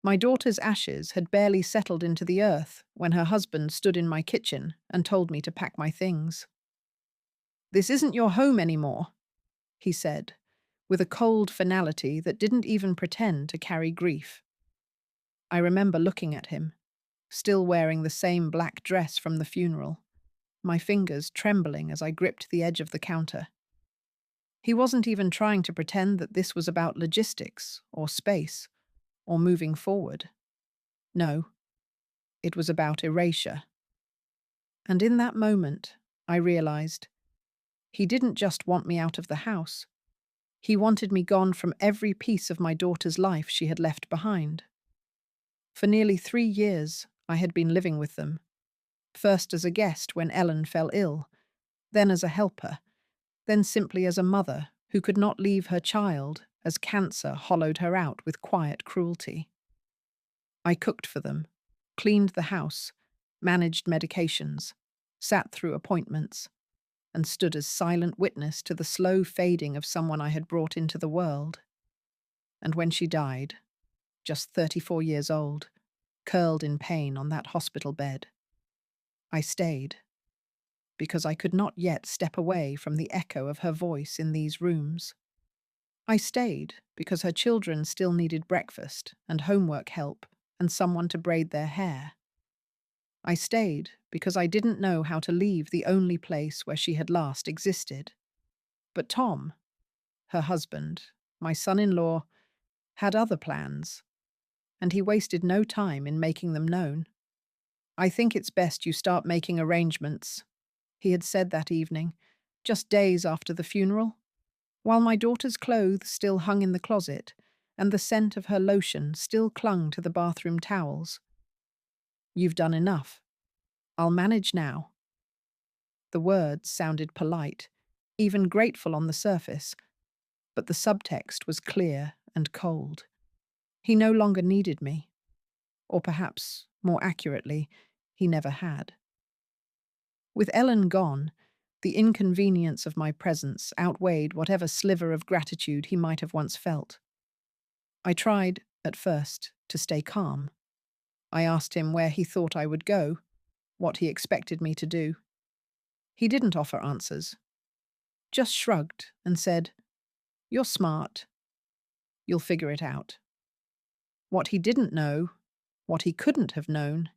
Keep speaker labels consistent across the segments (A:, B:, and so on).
A: My daughter's ashes had barely settled into the earth when her husband stood in my kitchen and told me to pack my things. "This isn't your home anymore," he said, with a cold finality that didn't even pretend to carry grief. I remember looking at him, still wearing the same black dress from the funeral, my fingers trembling as I gripped the edge of the counter. He wasn't even trying to pretend that this was about logistics or space or moving forward. No, it was about erasure. And in that moment, I realized he didn't just want me out of the house. He wanted me gone from every piece of my daughter's life she had left behind. For nearly 3 years, I had been living with them, first as a guest when Ellen fell ill, then as a helper, then simply as a mother who could not leave her child as cancer hollowed her out with quiet cruelty. I cooked for them, cleaned the house, managed medications, sat through appointments, and stood as silent witness to the slow fading of someone I had brought into the world. And when she died, just 34 years old, curled in pain on that hospital bed, I stayed, because I could not yet step away from the echo of her voice in these rooms. I stayed because her children still needed breakfast and homework help and someone to braid their hair. I stayed because I didn't know how to leave the only place where she had last existed. But Tom, her husband, my son-in-law, had other plans, and he wasted no time in making them known. "I think it's best you start making arrangements," he had said that evening, just days after the funeral, while my daughter's clothes still hung in the closet and the scent of her lotion still clung to the bathroom towels. "You've done enough. I'll manage now." The words sounded polite, even grateful on the surface, but the subtext was clear and cold. He no longer needed me, or perhaps, more accurately, he never had. With Ellen gone, the inconvenience of my presence outweighed whatever sliver of gratitude he might have once felt. I tried, at first, to stay calm. I asked him where he thought I would go, what he expected me to do. He didn't offer answers, just shrugged and said, "You're smart. You'll figure it out." What he didn't know, what he couldn't have known,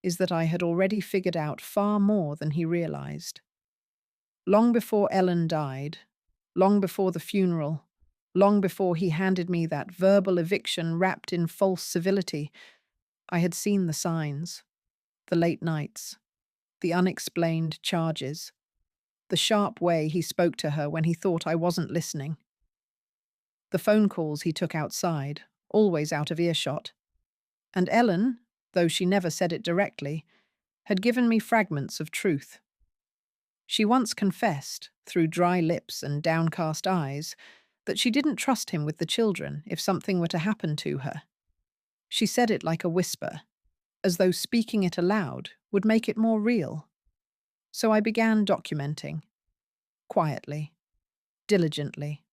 A: is that I had already figured out far more than he realized. Long before Ellen died, long before the funeral, long before he handed me that verbal eviction wrapped in false civility, I had seen the signs, the late nights, the unexplained charges, the sharp way he spoke to her when he thought I wasn't listening, the phone calls he took outside, always out of earshot. And Ellen, though she never said it directly, had given me fragments of truth. She once confessed, through dry lips and downcast eyes, that she didn't trust him with the children if something were to happen to her. She said it like a whisper, as though speaking it aloud would make it more real. So I began documenting, quietly, diligently,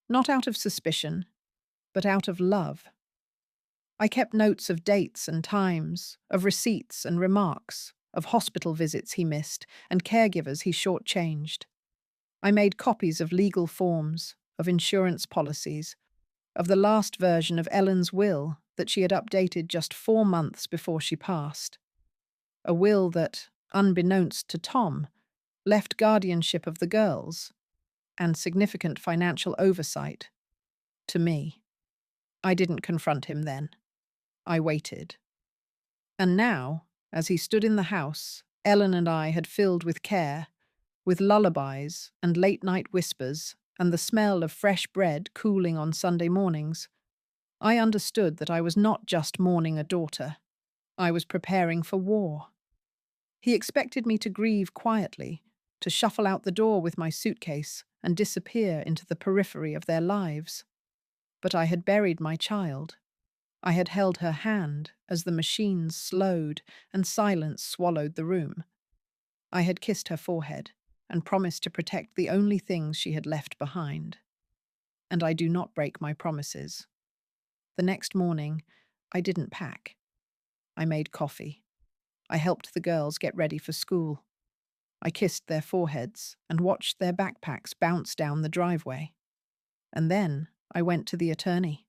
A: not out of suspicion, but out of love. I kept notes of dates and times, of receipts and remarks, of hospital visits he missed and caregivers he shortchanged. I made copies of legal forms, of insurance policies, of the last version of Ellen's will that she had updated just 4 months before she passed. A will that, unbeknownst to Tom, left guardianship of the girls and significant financial oversight to me. I didn't confront him then. I waited. And now, as he stood in the house, Ellen and I had filled with care, with lullabies and late-night whispers and the smell of fresh bread cooling on Sunday mornings, I understood that I was not just mourning a daughter. I was preparing for war. He expected me to grieve quietly, to shuffle out the door with my suitcase and disappear into the periphery of their lives. But I had buried my child. I had held her hand as the machines slowed and silence swallowed the room. I had kissed her forehead and promised to protect the only things she had left behind. And I do not break my promises. The next morning, I didn't pack. I made coffee. I helped the girls get ready for school. I kissed their foreheads and watched their backpacks bounce down the driveway. And then I went to the attorney.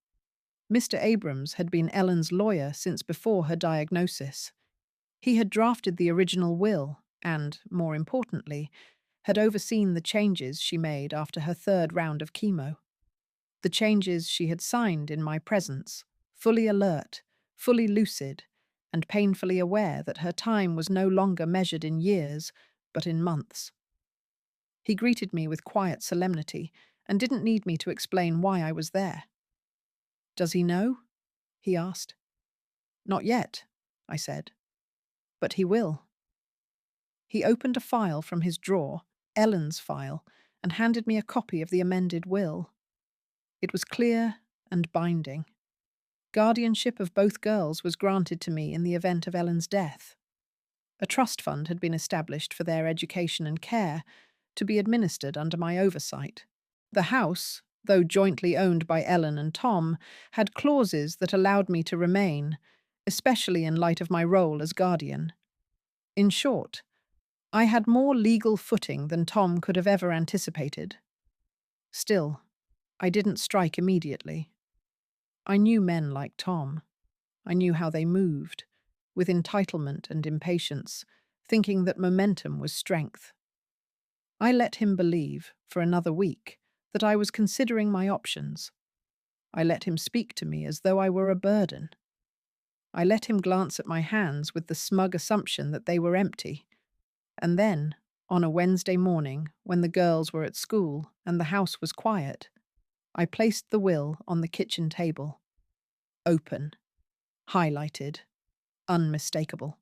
A: Mr. Abrams had been Ellen's lawyer since before her diagnosis. He had drafted the original will and, more importantly, had overseen the changes she made after her third round of chemo. The changes she had signed in my presence, fully alert, fully lucid, and painfully aware that her time was no longer measured in years, but in months. He greeted me with quiet solemnity and didn't need me to explain why I was there. "Does he know?" he asked. "Not yet," I said. "But he will." He opened a file from his drawer, Ellen's file, and handed me a copy of the amended will. It was clear and binding. Guardianship of both girls was granted to me in the event of Ellen's death. A trust fund had been established for their education and care, to be administered under my oversight. The house, though jointly owned by Ellen and Tom, had clauses that allowed me to remain, especially in light of my role as guardian. In short, I had more legal footing than Tom could have ever anticipated. Still, I didn't strike immediately. I knew men like Tom. I knew how they moved, with entitlement and impatience, thinking that momentum was strength. I let him believe, for another week, that I was considering my options. I let him speak to me as though I were a burden. I let him glance at my hands with the smug assumption that they were empty. And then, on a Wednesday morning, when the girls were at school and the house was quiet, I placed the will on the kitchen table. Open, highlighted, unmistakable.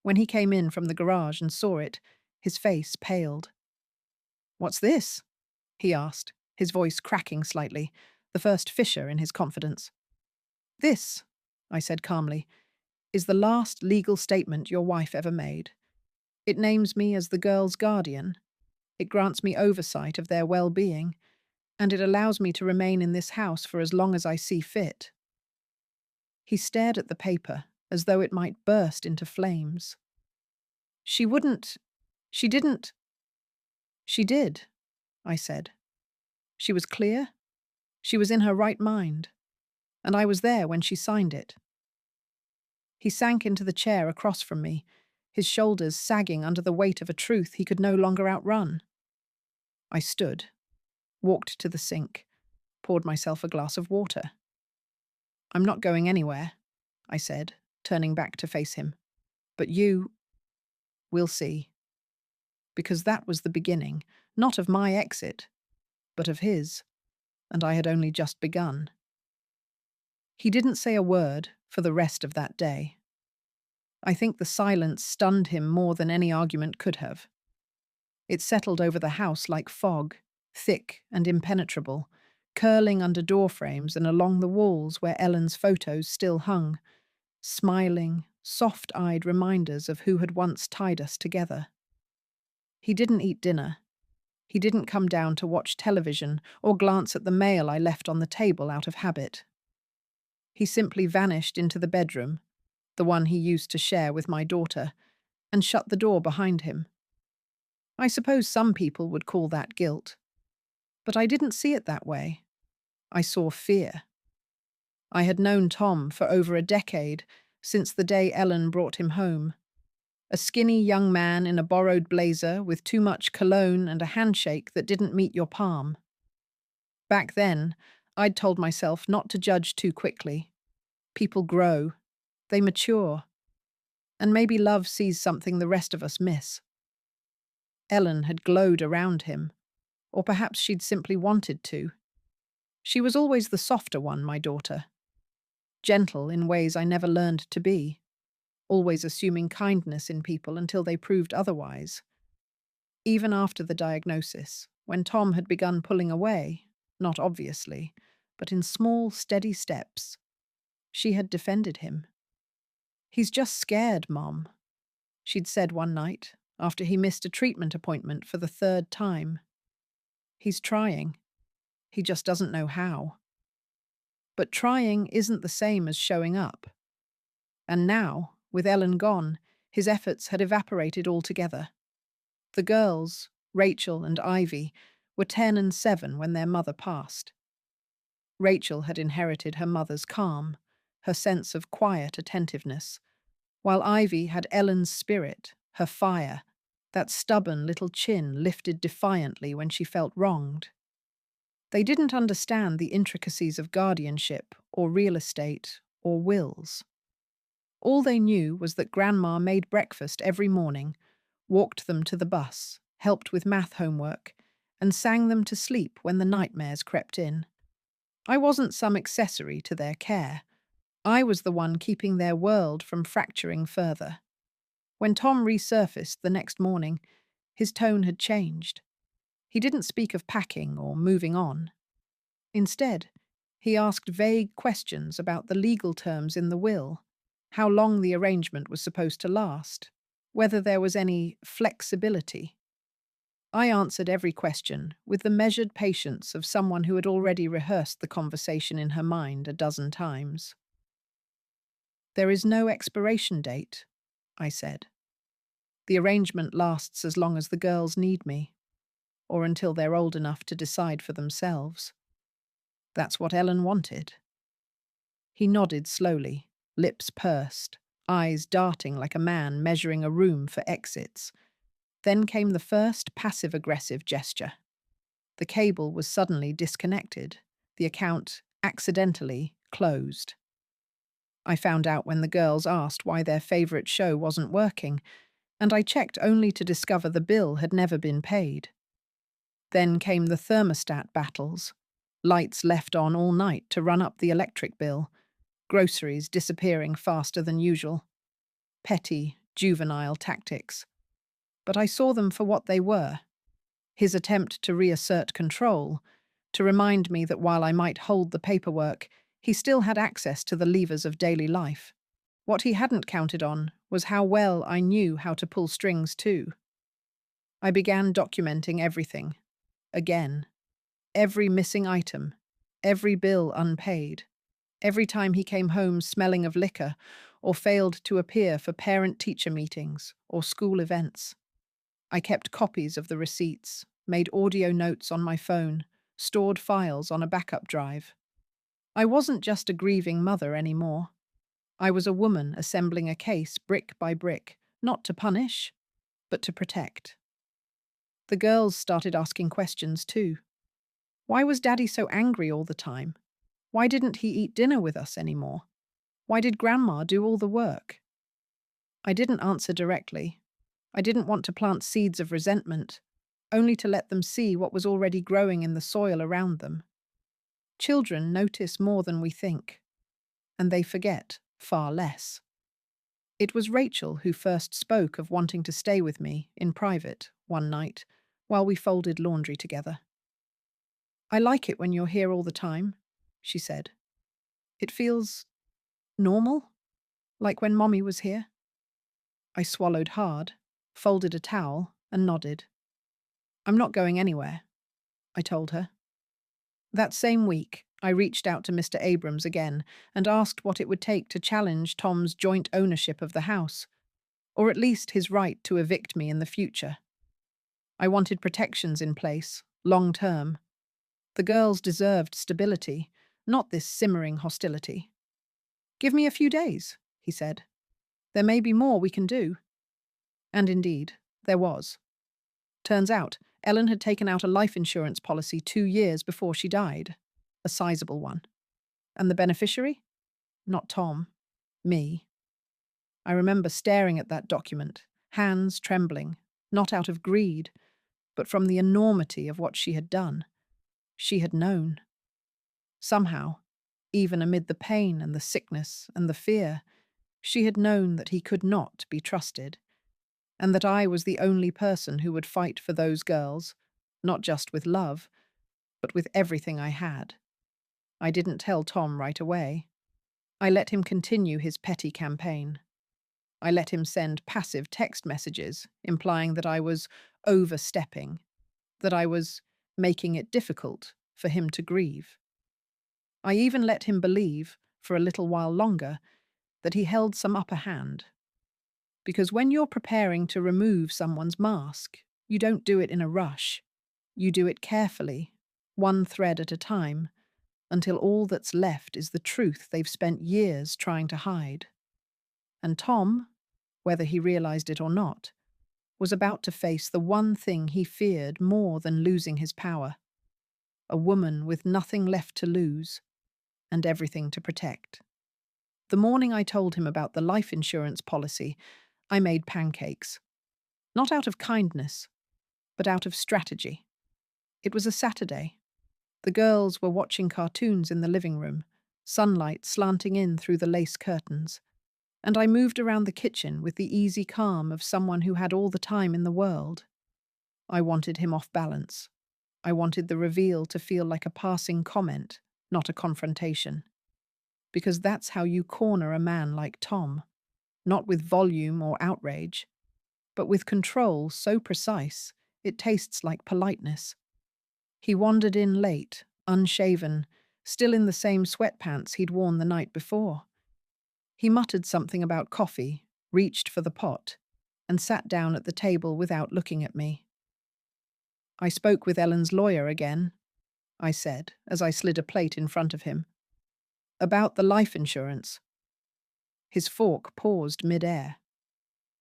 A: When he came in from the garage and saw it, his face paled. "What's this?" he asked, his voice cracking slightly, the first fissure in his confidence. "This," I said calmly, "is the last legal statement your wife ever made. It names me as the girl's guardian. It grants me oversight of their well-being, and it allows me to remain in this house for as long as I see fit." He stared at the paper as though it might burst into flames. She didn't. "She did," I said. "She was clear. She was in her right mind. And I was there when she signed it." He sank into the chair across from me, his shoulders sagging under the weight of a truth he could no longer outrun. I stood, walked to the sink, poured myself a glass of water. "I'm not going anywhere," I said, turning back to face him. "But we'll see." Because that was the beginning, not of my exit, but of his, and I had only just begun. He didn't say a word for the rest of that day. I think the silence stunned him more than any argument could have. It settled over the house like fog, thick and impenetrable, curling under door frames and along the walls where Ellen's photos still hung, smiling, soft-eyed reminders of who had once tied us together. He didn't eat dinner. He didn't come down to watch television or glance at the mail I left on the table out of habit. He simply vanished into the bedroom, the one he used to share with my daughter, and shut the door behind him. I suppose some people would call that guilt, but I didn't see it that way. I saw fear. I had known Tom for over a decade, since the day Ellen brought him home. A skinny young man in a borrowed blazer with too much cologne and a handshake that didn't meet your palm. Back then, I'd told myself not to judge too quickly. People grow. They mature. And maybe love sees something the rest of us miss. Ellen had glowed around him, or perhaps she'd simply wanted to. She was always the softer one, my daughter. Gentle in ways I never learned to be, always assuming kindness in people until they proved otherwise. Even after the diagnosis, when Tom had begun pulling away, not obviously, but in small, steady steps, she had defended him. "He's just scared, Mom," she'd said one night, after he missed a treatment appointment for the third time. "He's trying. He just doesn't know how." But trying isn't the same as showing up. And now, with Ellen gone, his efforts had evaporated altogether. The girls, Rachel and Ivy, were 10 and 7 when their mother passed. Rachel had inherited her mother's calm, her sense of quiet attentiveness, while Ivy had Ellen's spirit, her fire, that stubborn little chin lifted defiantly when she felt wronged. They didn't understand the intricacies of guardianship or real estate or wills. All they knew was that Grandma made breakfast every morning, walked them to the bus, helped with math homework, and sang them to sleep when the nightmares crept in. I wasn't some accessory to their care. I was the one keeping their world from fracturing further. When Tom resurfaced the next morning, his tone had changed. He didn't speak of packing or moving on. Instead, he asked vague questions about the legal terms in the will, how long the arrangement was supposed to last, whether there was any flexibility. I answered every question with the measured patience of someone who had already rehearsed the conversation in her mind a dozen times. "There is no expiration date," I said. "The arrangement lasts as long as the girls need me, or until they're old enough to decide for themselves. That's what Ellen wanted." He nodded slowly, lips pursed, eyes darting like a man measuring a room for exits. Then came the first passive-aggressive gesture. The cable was suddenly disconnected, the account accidentally closed. I found out when the girls asked why their favourite show wasn't working, and I checked only to discover the bill had never been paid. Then came the thermostat battles, lights left on all night to run up the electric bill, groceries disappearing faster than usual. Petty, juvenile tactics. But I saw them for what they were. His attempt to reassert control, to remind me that while I might hold the paperwork, he still had access to the levers of daily life. What he hadn't counted on was how well I knew how to pull strings too. I began documenting everything. Again. Every missing item. Every bill unpaid. Every time he came home smelling of liquor or failed to appear for parent-teacher meetings or school events. I kept copies of the receipts, made audio notes on my phone, stored files on a backup drive. I wasn't just a grieving mother anymore. I was a woman assembling a case brick by brick, not to punish, but to protect. The girls started asking questions too. Why was Daddy so angry all the time? Why didn't he eat dinner with us anymore? Why did Grandma do all the work? I didn't answer directly. I didn't want to plant seeds of resentment, only to let them see what was already growing in the soil around them. Children notice more than we think, and they forget far less. It was Rachel who first spoke of wanting to stay with me in private one night while we folded laundry together. "I like it when you're here all the time," she said. "It feels normal, like when Mommy was here." I swallowed hard, folded a towel, and nodded. "I'm not going anywhere," I told her. That same week, I reached out to Mr. Abrams again and asked what it would take to challenge Tom's joint ownership of the house, or at least his right to evict me in the future. I wanted protections in place, long term. The girls deserved stability, not this simmering hostility. "Give me a few days," he said. "There may be more we can do." And indeed, there was. Turns out, Ellen had taken out a life insurance policy 2 years before she died. A sizable one. And the beneficiary? Not Tom. Me. I remember staring at that document, hands trembling, not out of greed, but from the enormity of what she had done. She had known. Somehow, even amid the pain and the sickness and the fear, she had known that he could not be trusted, and that I was the only person who would fight for those girls, not just with love, but with everything I had. I didn't tell Tom right away. I let him continue his petty campaign. I let him send passive text messages implying that I was overstepping, that I was making it difficult for him to grieve. I even let him believe, for a little while longer, that he held some upper hand. Because when you're preparing to remove someone's mask, you don't do it in a rush. You do it carefully, one thread at a time, until all that's left is the truth they've spent years trying to hide. And Tom, whether he realized it or not, was about to face the one thing he feared more than losing his power: a woman with nothing left to lose and everything to protect. The morning I told him about the life insurance policy, I made pancakes. Not out of kindness, but out of strategy. It was a Saturday. The girls were watching cartoons in the living room, sunlight slanting in through the lace curtains, and I moved around the kitchen with the easy calm of someone who had all the time in the world. I wanted him off balance. I wanted the reveal to feel like a passing comment, not a confrontation. Because that's how you corner a man like Tom, not with volume or outrage, but with control so precise it tastes like politeness. He wandered in late, unshaven, still in the same sweatpants he'd worn the night before. He muttered something about coffee, reached for the pot, and sat down at the table without looking at me. "I spoke with Ellen's lawyer again," I said, as I slid a plate in front of him. "About the life insurance." His fork paused mid-air.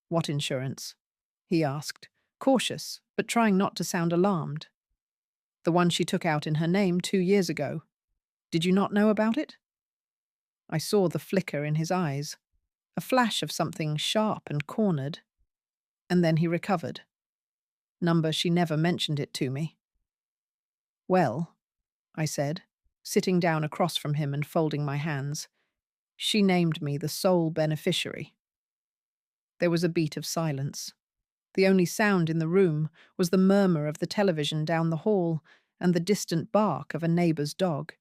A: "What insurance?" he asked, cautious, but trying not to sound alarmed. "The one she took out in her name 2 years ago. Did you not know about it?" I saw the flicker in his eyes, a flash of something sharp and cornered, and then he recovered. "Number she never mentioned it to me." "Well," I said, sitting down across from him and folding my hands, "she named me the sole beneficiary." There was a beat of silence. The only sound in the room was the murmur of the television down the hall and the distant bark of a neighbor's dog.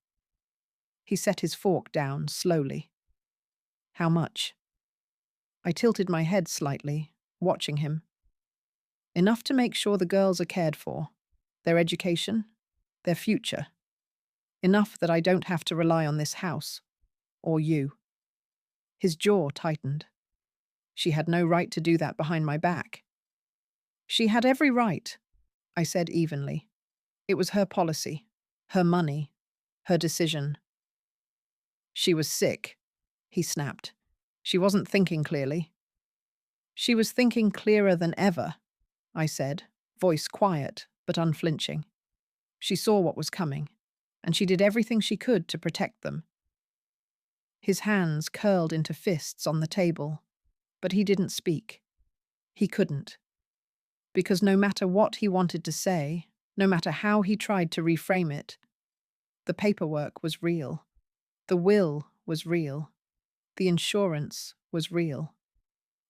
A: He set his fork down slowly. "How much?" I tilted my head slightly, watching him. "Enough to make sure the girls are cared for, their education, their future. Enough that I don't have to rely on this house, or you." His jaw tightened. "She had no right to do that behind my back." "She had every right," I said evenly. "It was her policy, her money, her decision." "She was sick," he snapped. "She wasn't thinking clearly." "She was thinking clearer than ever," I said, voice quiet but unflinching. "She saw what was coming, and she did everything she could to protect them." His hands curled into fists on the table, but he didn't speak. He couldn't. Because no matter what he wanted to say, no matter how he tried to reframe it, the paperwork was real. The will was real. The insurance was real.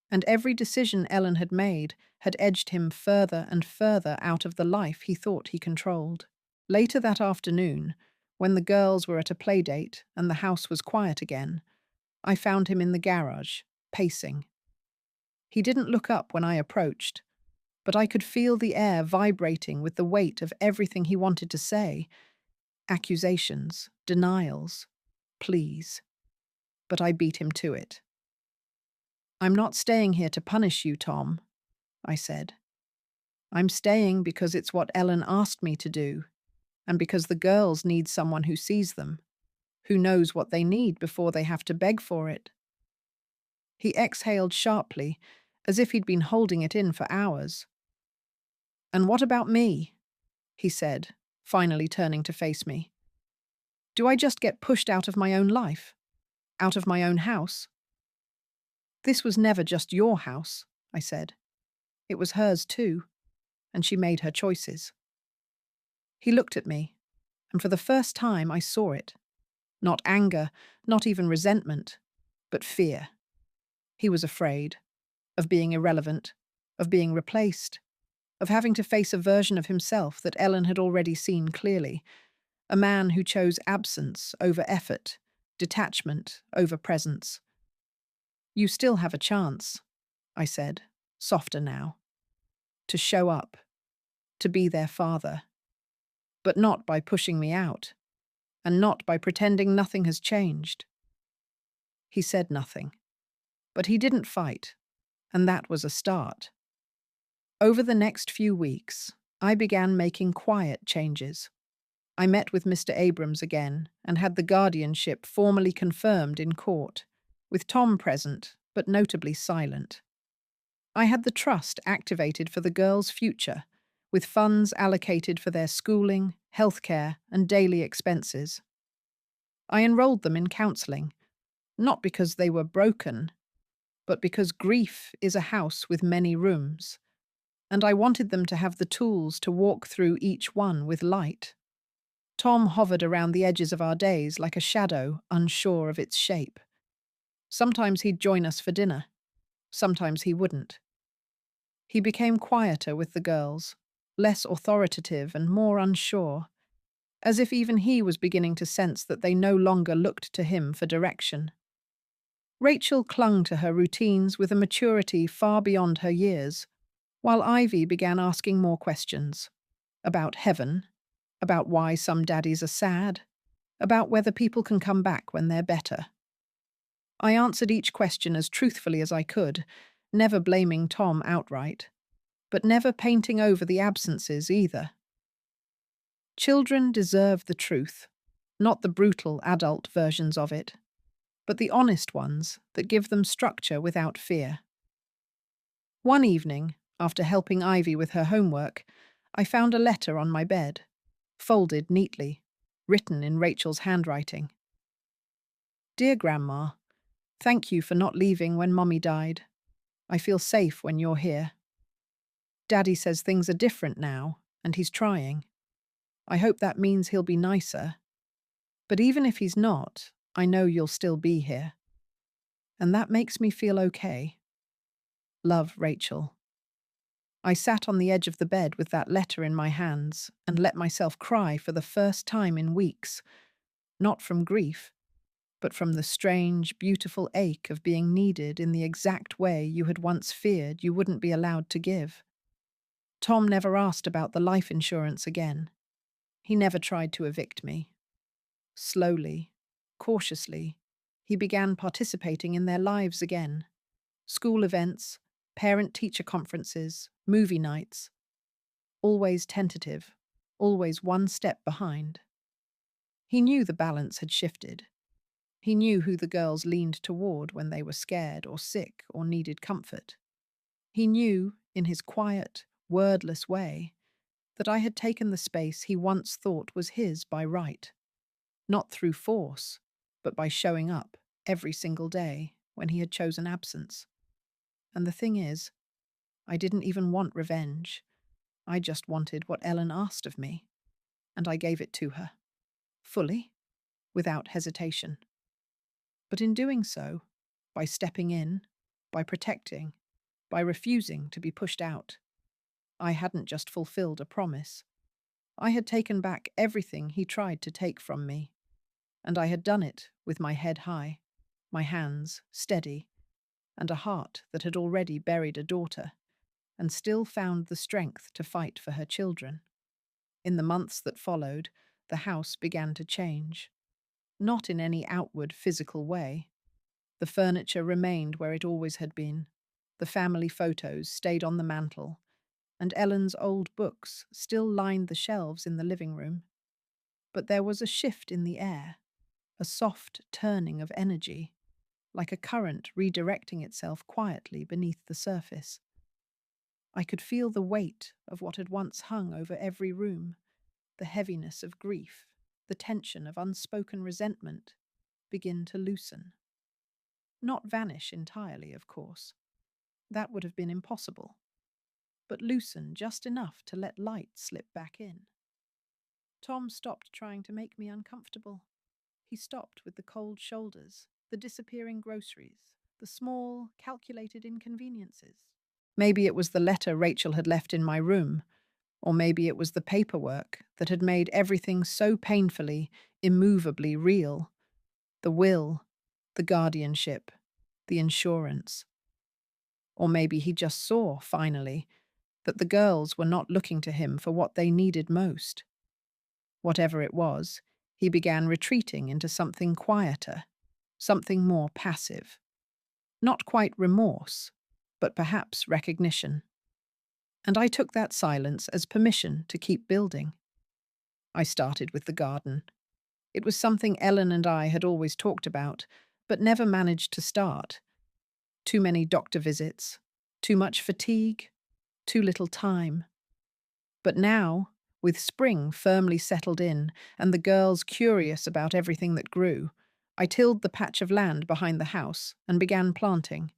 A: And every decision Ellen had made had edged him further and further out of the life he thought he controlled. Later that afternoon, when the girls were at a playdate and the house was quiet again, I found him in the garage, pacing. He didn't look up when I approached, but I could feel the air vibrating with the weight of everything he wanted to say. Accusations, denials, pleas. But I beat him to it. "I'm not staying here to punish you, Tom," I said. "I'm staying because it's what Ellen asked me to do, and because the girls need someone who sees them, who knows what they need before they have to beg for it." He exhaled sharply, as if he'd been holding it in for hours. "And what about me?" he said, finally turning to face me. "Do I just get pushed out of my own life? Out of my own house?" "This was never just your house," I said. "It was hers too, and she made her choices." He looked at me, and for the first time I saw it. Not anger, not even resentment, but fear. He was afraid of being irrelevant, of being replaced, of having to face a version of himself that Ellen had already seen clearly, a man who chose absence over effort, detachment over presence. "You still have a chance," I said, softer now. "To show up, to be their father. But not by pushing me out, and not by pretending nothing has changed. He said nothing, but he didn't fight, and that was a start. Over the next few weeks, I began making quiet changes. I met with Mr. Abrams again and had the guardianship formally confirmed in court, with Tom present, but notably silent. I had the trust activated for the girls' future, with funds allocated for their schooling, healthcare, and daily expenses. I enrolled them in counselling, not because they were broken, but because grief is a house with many rooms, and I wanted them to have the tools to walk through each one with light. Tom hovered around the edges of our days like a shadow, unsure of its shape. Sometimes he'd join us for dinner. Sometimes he wouldn't. He became quieter with the girls, less authoritative and more unsure, as if even he was beginning to sense that they no longer looked to him for direction. Rachel clung to her routines with a maturity far beyond her years, while Ivy began asking more questions about heaven, about why some daddies are sad, about whether people can come back when they're better. I answered each question as truthfully as I could, never blaming Tom outright, but never painting over the absences either. Children deserve the truth, not the brutal adult versions of it, but the honest ones that give them structure without fear. One evening, after helping Ivy with her homework, I found a letter on my bed, folded neatly, written in Rachel's handwriting. Dear Grandma, thank you for not leaving when Mummy died. I feel safe when you're here. Daddy says things are different now, and he's trying. I hope that means he'll be nicer. But even if he's not, I know you'll still be here. And that makes me feel okay. Love, Rachel. I sat on the edge of the bed with that letter in my hands and let myself cry for the first time in weeks, not from grief, but from the strange, beautiful ache of being needed in the exact way you had once feared you wouldn't be allowed to give. Tom never asked about the life insurance again. He never tried to evict me. Slowly, cautiously, he began participating in their lives again. School events, parent-teacher conferences, movie nights. Always tentative, always one step behind. He knew the balance had shifted. He knew who the girls leaned toward when they were scared or sick or needed comfort. He knew, in his quiet, wordless way, that I had taken the space he once thought was his by right. Not through force, but by showing up every single day when he had chosen absence. And the thing is, I didn't even want revenge. I just wanted what Ellen asked of me, and I gave it to her. Fully, without hesitation. But in doing so, by stepping in, by protecting, by refusing to be pushed out, I hadn't just fulfilled a promise. I had taken back everything he tried to take from me, and I had done it with my head high, my hands steady, and a heart that had already buried a daughter, and still found the strength to fight for her children. In the months that followed, the house began to change. Not in any outward physical way. The furniture remained where it always had been. The family photos stayed on the mantel, and Ellen's old books still lined the shelves in the living room. But there was a shift in the air, a soft turning of energy, like a current redirecting itself quietly beneath the surface. I could feel the weight of what had once hung over every room, the heaviness of grief, the tension of unspoken resentment, begin to loosen. Not vanish entirely, of course. That would have been impossible. But loosen just enough to let light slip back in. Tom stopped trying to make me uncomfortable. He stopped with the cold shoulders, the disappearing groceries, the small, calculated inconveniences. Maybe it was the letter Rachel had left in my room, or maybe it was the paperwork that had made everything so painfully, immovably real. The will, the guardianship, the insurance. Or maybe he just saw, finally, that the girls were not looking to him for what they needed most. Whatever it was, he began retreating into something quieter, something more passive. Not quite remorse, but perhaps recognition. And I took that silence as permission to keep building. I started with the garden. It was something Ellen and I had always talked about, but never managed to start. Too many doctor visits, too much fatigue, too little time. But now, with spring firmly settled in and the girls curious about everything that grew, I tilled the patch of land behind the house and began planting.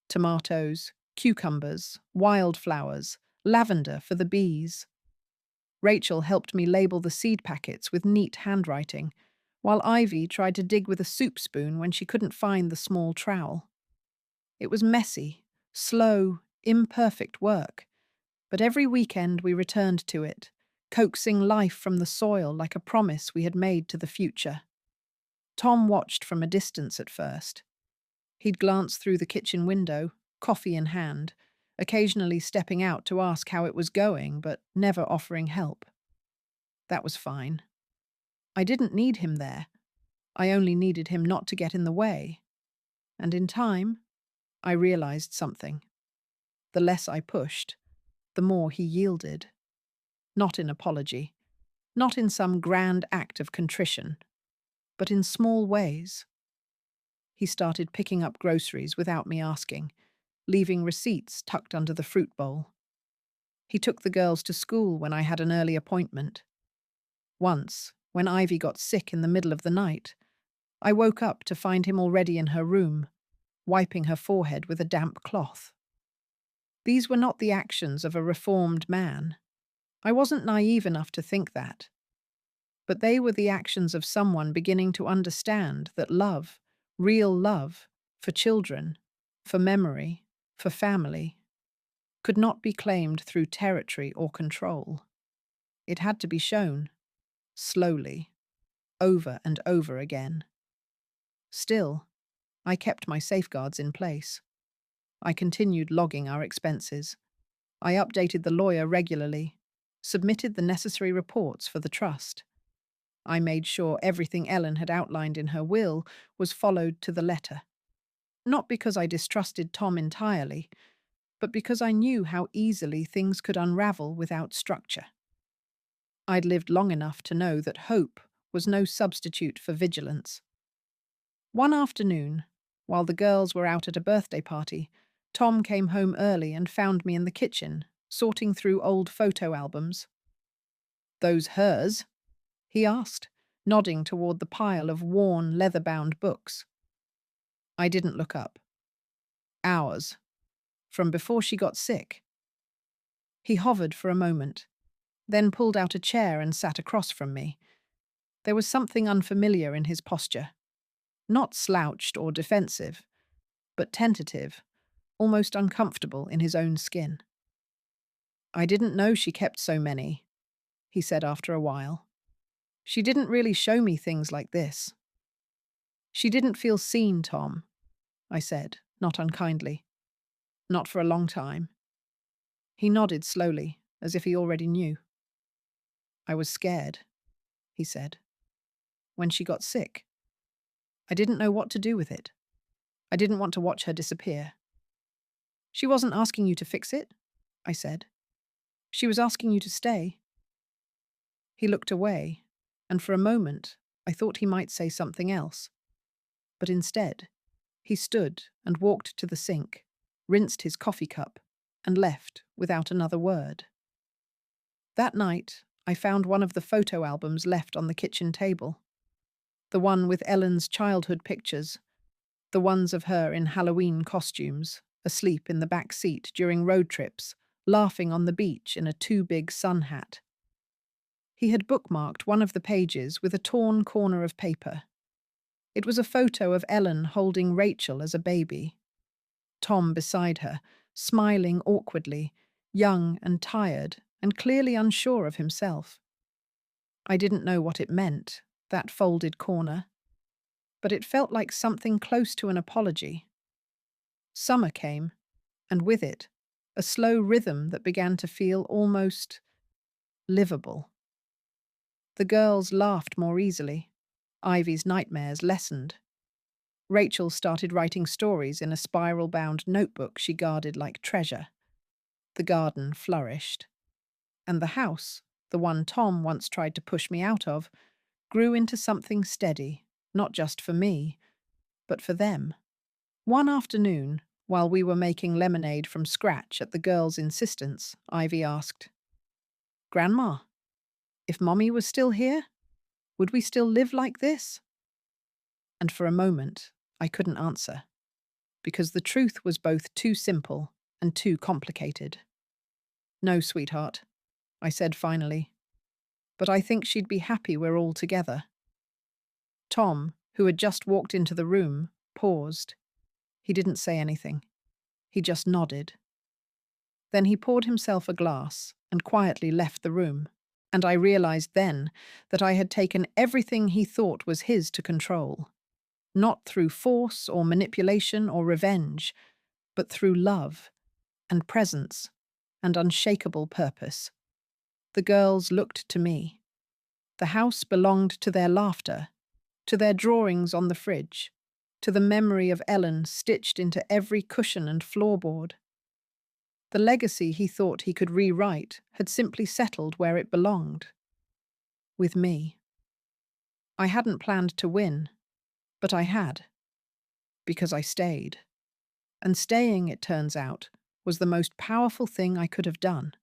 A: Tomatoes, cucumbers, wildflowers, lavender for the bees. Rachel helped me label the seed packets with neat handwriting, while Ivy tried to dig with a soup spoon when she couldn't find the small trowel. It was messy, slow, imperfect work, but every weekend we returned to it, coaxing life from the soil like a promise we had made to the future. Tom watched from a distance at first. He'd glance through the kitchen window, coffee in hand, occasionally stepping out to ask how it was going, but never offering help. That was fine. I didn't need him there. I only needed him not to get in the way. And in time, I realized something. The less I pushed, the more he yielded. Not in apology, not in some grand act of contrition, but in small ways. He started picking up groceries without me asking, leaving receipts tucked under the fruit bowl. He took the girls to school when I had an early appointment. Once, when Ivy got sick in the middle of the night, I woke up to find him already in her room, wiping her forehead with a damp cloth. These were not the actions of a reformed man. I wasn't naive enough to think that. But they were the actions of someone beginning to understand that love, real love, for children, for memory, for family, could not be claimed through territory or control. It had to be shown, slowly, over and over again. Still, I kept my safeguards in place. I continued logging our expenses. I updated the lawyer regularly, submitted the necessary reports for the trust. I made sure everything Ellen had outlined in her will was followed to the letter. Not because I distrusted Tom entirely, but because I knew how easily things could unravel without structure. I'd lived long enough to know that hope was no substitute for vigilance. One afternoon, while the girls were out at a birthday party, Tom came home early and found me in the kitchen, sorting through old photo albums. "Those hers?" he asked, nodding toward the pile of worn, leather-bound books. I didn't look up. "Ours. From before she got sick." He hovered for a moment, then pulled out a chair and sat across from me. There was something unfamiliar in his posture. Not slouched or defensive, but tentative, almost uncomfortable in his own skin. "I didn't know she kept so many," he said after a while. "She didn't really show me things like this." "She didn't feel seen, Tom," I said, not unkindly. "Not for a long time." He nodded slowly, as if he already knew. "I was scared," he said. "When she got sick. I didn't know what to do with it. I didn't want to watch her disappear." "She wasn't asking you to fix it," I said. "She was asking you to stay." He looked away, and for a moment I thought he might say something else. But instead, he stood and walked to the sink, rinsed his coffee cup, and left without another word. That night, I found one of the photo albums left on the kitchen table. The one with Ellen's childhood pictures, the ones of her in Halloween costumes, asleep in the back seat during road trips, laughing on the beach in a too-big sun hat. He had bookmarked one of the pages with a torn corner of paper. It was a photo of Ellen holding Rachel as a baby. Tom beside her, smiling awkwardly, young and tired, and clearly unsure of himself. I didn't know what it meant, that folded corner, but it felt like something close to an apology. Summer came, and with it, a slow rhythm that began to feel almost livable. The girls laughed more easily. Ivy's nightmares lessened. Rachel started writing stories in a spiral-bound notebook she guarded like treasure. The garden flourished. And the house, the one Tom once tried to push me out of, grew into something steady, not just for me, but for them. One afternoon, while we were making lemonade from scratch at the girls' insistence, Ivy asked, "Grandma, if Mommy was still here, would we still live like this?" And for a moment, I couldn't answer, because the truth was both too simple and too complicated. "No, sweetheart," I said finally, "but I think she'd be happy we're all together." Tom, who had just walked into the room, paused. He didn't say anything. He just nodded. Then he poured himself a glass and quietly left the room, and I realized then that I had taken everything he thought was his to control, not through force or manipulation or revenge, but through love and presence and unshakable purpose. The girls looked to me. The house belonged to their laughter, to their drawings on the fridge, to the memory of Ellen stitched into every cushion and floorboard. The legacy he thought he could rewrite had simply settled where it belonged. With me. I hadn't planned to win, but I had. Because I stayed. And staying, it turns out, was the most powerful thing I could have done.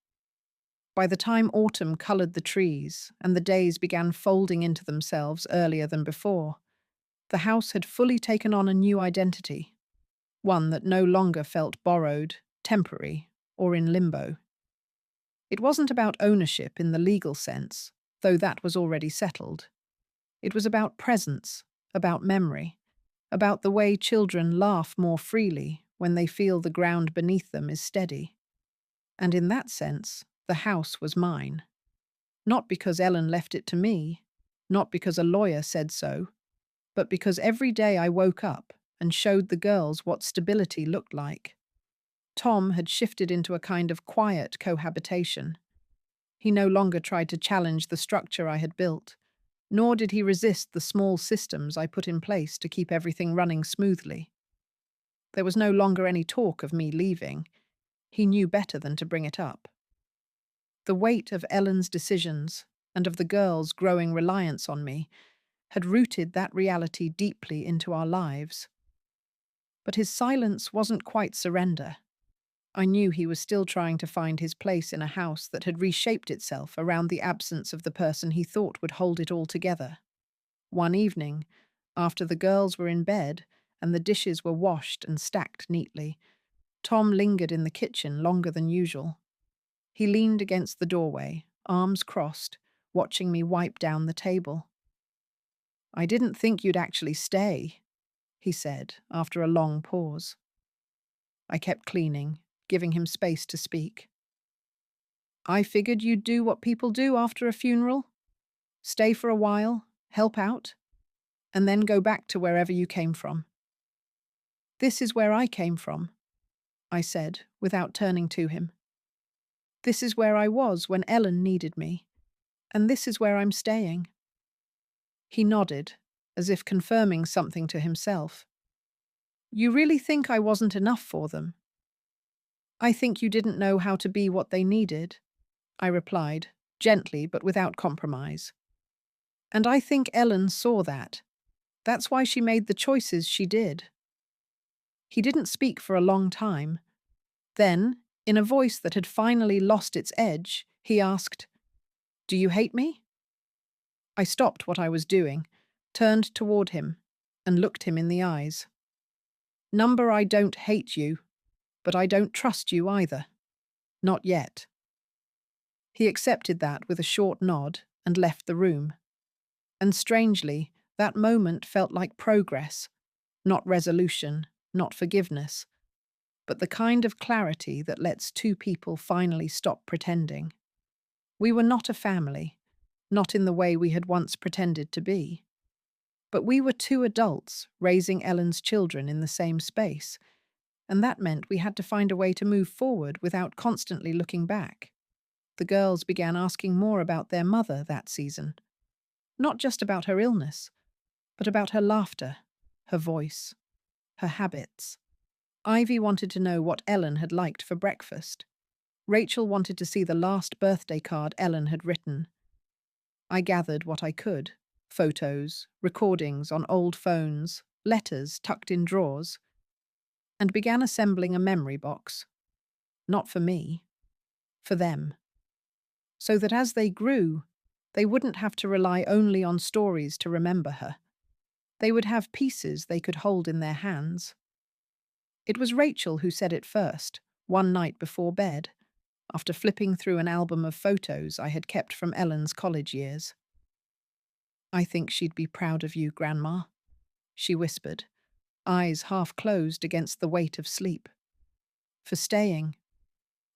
A: By the time autumn coloured the trees and the days began folding into themselves earlier than before, the house had fully taken on a new identity, one that no longer felt borrowed, temporary, or in limbo. It wasn't about ownership in the legal sense, though that was already settled. It was about presence, about memory, about the way children laugh more freely when they feel the ground beneath them is steady. And in that sense, the house was mine. Not because Ellen left it to me, not because a lawyer said so, but because every day I woke up and showed the girls what stability looked like. Tom had shifted into a kind of quiet cohabitation. He no longer tried to challenge the structure I had built, nor did he resist the small systems I put in place to keep everything running smoothly. There was no longer any talk of me leaving. He knew better than to bring it up. The weight of Ellen's decisions and of the girls' growing reliance on me had rooted that reality deeply into our lives. But his silence wasn't quite surrender. I knew he was still trying to find his place in a house that had reshaped itself around the absence of the person he thought would hold it all together. One evening, after the girls were in bed and the dishes were washed and stacked neatly, Tom lingered in the kitchen longer than usual. He leaned against the doorway, arms crossed, watching me wipe down the table. "I didn't think you'd actually stay," he said after a long pause. I kept cleaning, giving him space to speak. "I figured you'd do what people do after a funeral. Stay for a while, help out, and then go back to wherever you came from." "This is where I came from," I said, without turning to him. "This is where I was when Ellen needed me, and this is where I'm staying." He nodded, as if confirming something to himself. "You really think I wasn't enough for them?" "I think you didn't know how to be what they needed," I replied, gently but without compromise. "And I think Ellen saw that. That's why she made the choices she did." He didn't speak for a long time. Then, in a voice that had finally lost its edge, he asked, "Do you hate me?" I stopped what I was doing, turned toward him, and looked him in the eyes. "Number, I don't hate you, but I don't trust you either. Not yet." He accepted that with a short nod and left the room. And strangely, that moment felt like progress, not resolution, not forgiveness, but the kind of clarity that lets two people finally stop pretending. We were not a family, not in the way we had once pretended to be. But we were two adults raising Ellen's children in the same space, and that meant we had to find a way to move forward without constantly looking back. The girls began asking more about their mother that season. Not just about her illness, but about her laughter, her voice, her habits. Ivy wanted to know what Ellen had liked for breakfast. Rachel wanted to see the last birthday card Ellen had written. I gathered what I could: photos, recordings on old phones, letters tucked in drawers, and began assembling a memory box. Not for me, for them. So that as they grew, they wouldn't have to rely only on stories to remember her. They would have pieces they could hold in their hands. It was Rachel who said it first, one night before bed, after flipping through an album of photos I had kept from Ellen's college years. "I think she'd be proud of you, Grandma," she whispered, eyes half closed against the weight of sleep. "For staying,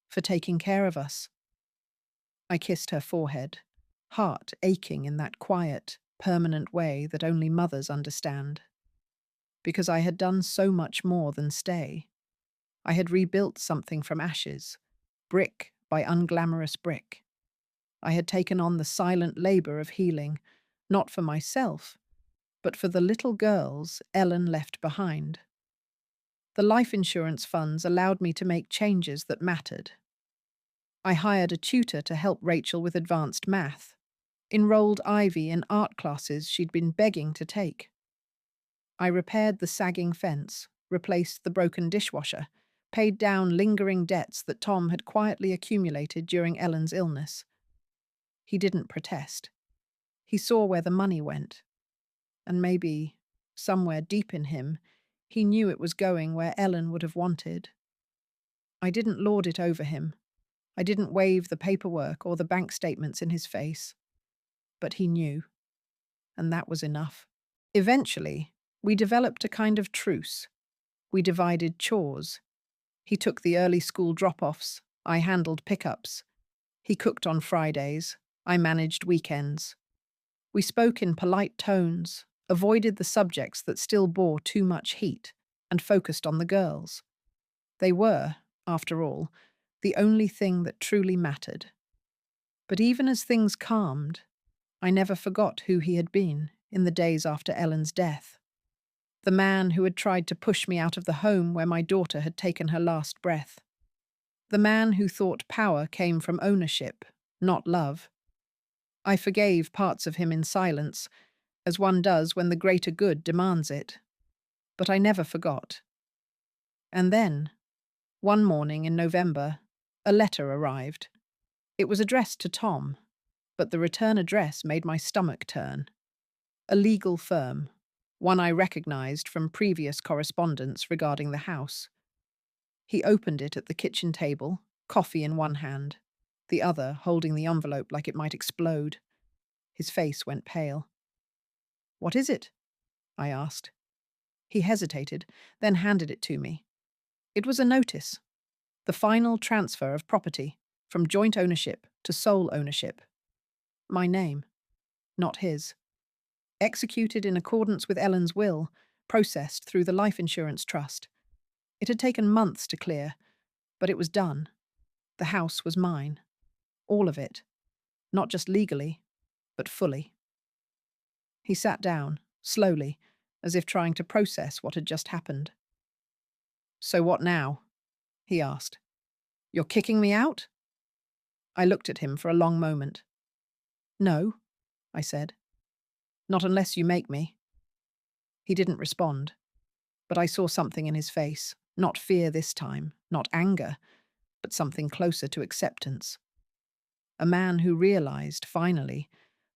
A: for taking care of us." I kissed her forehead, heart aching in that quiet, permanent way that only mothers understand. Because I had done so much more than stay. I had rebuilt something from ashes, brick by unglamorous brick. I had taken on the silent labor of healing, not for myself, but for the little girls Ellen left behind. The life insurance funds allowed me to make changes that mattered. I hired a tutor to help Rachel with advanced math, enrolled Ivy in art classes she'd been begging to take. I repaired the sagging fence, replaced the broken dishwasher, paid down lingering debts that Tom had quietly accumulated during Ellen's illness. He didn't protest. He saw where the money went. And maybe, somewhere deep in him, he knew it was going where Ellen would have wanted. I didn't lord it over him. I didn't wave the paperwork or the bank statements in his face. But he knew. And that was enough. Eventually, we developed a kind of truce. We divided chores. He took the early school drop-offs. I handled pickups. He cooked on Fridays. I managed weekends. We spoke in polite tones, avoided the subjects that still bore too much heat, and focused on the girls. They were, after all, the only thing that truly mattered. But even as things calmed, I never forgot who he had been in the days after Ellen's death. The man who had tried to push me out of the home where my daughter had taken her last breath. The man who thought power came from ownership, not love. I forgave parts of him in silence, as one does when the greater good demands it. But I never forgot. And then, one morning in November, a letter arrived. It was addressed to Tom, but the return address made my stomach turn. A legal firm, one I recognized from previous correspondence regarding the house. He opened it at the kitchen table, coffee in one hand, the other holding the envelope like it might explode. His face went pale. "What is it?" I asked. He hesitated, then handed it to me. It was a notice. The final transfer of property, from joint ownership to sole ownership. My name, not his. Executed in accordance with Ellen's will, processed through the life insurance trust. It had taken months to clear, but it was done. The house was mine. All of it. Not just legally, but fully. He sat down, slowly, as if trying to process what had just happened. "So what now?" he asked. "You're kicking me out?" I looked at him for a long moment. "No," I said. "Not unless you make me." He didn't respond, but I saw something in his face, not fear this time, not anger, but something closer to acceptance. A man who realized, finally,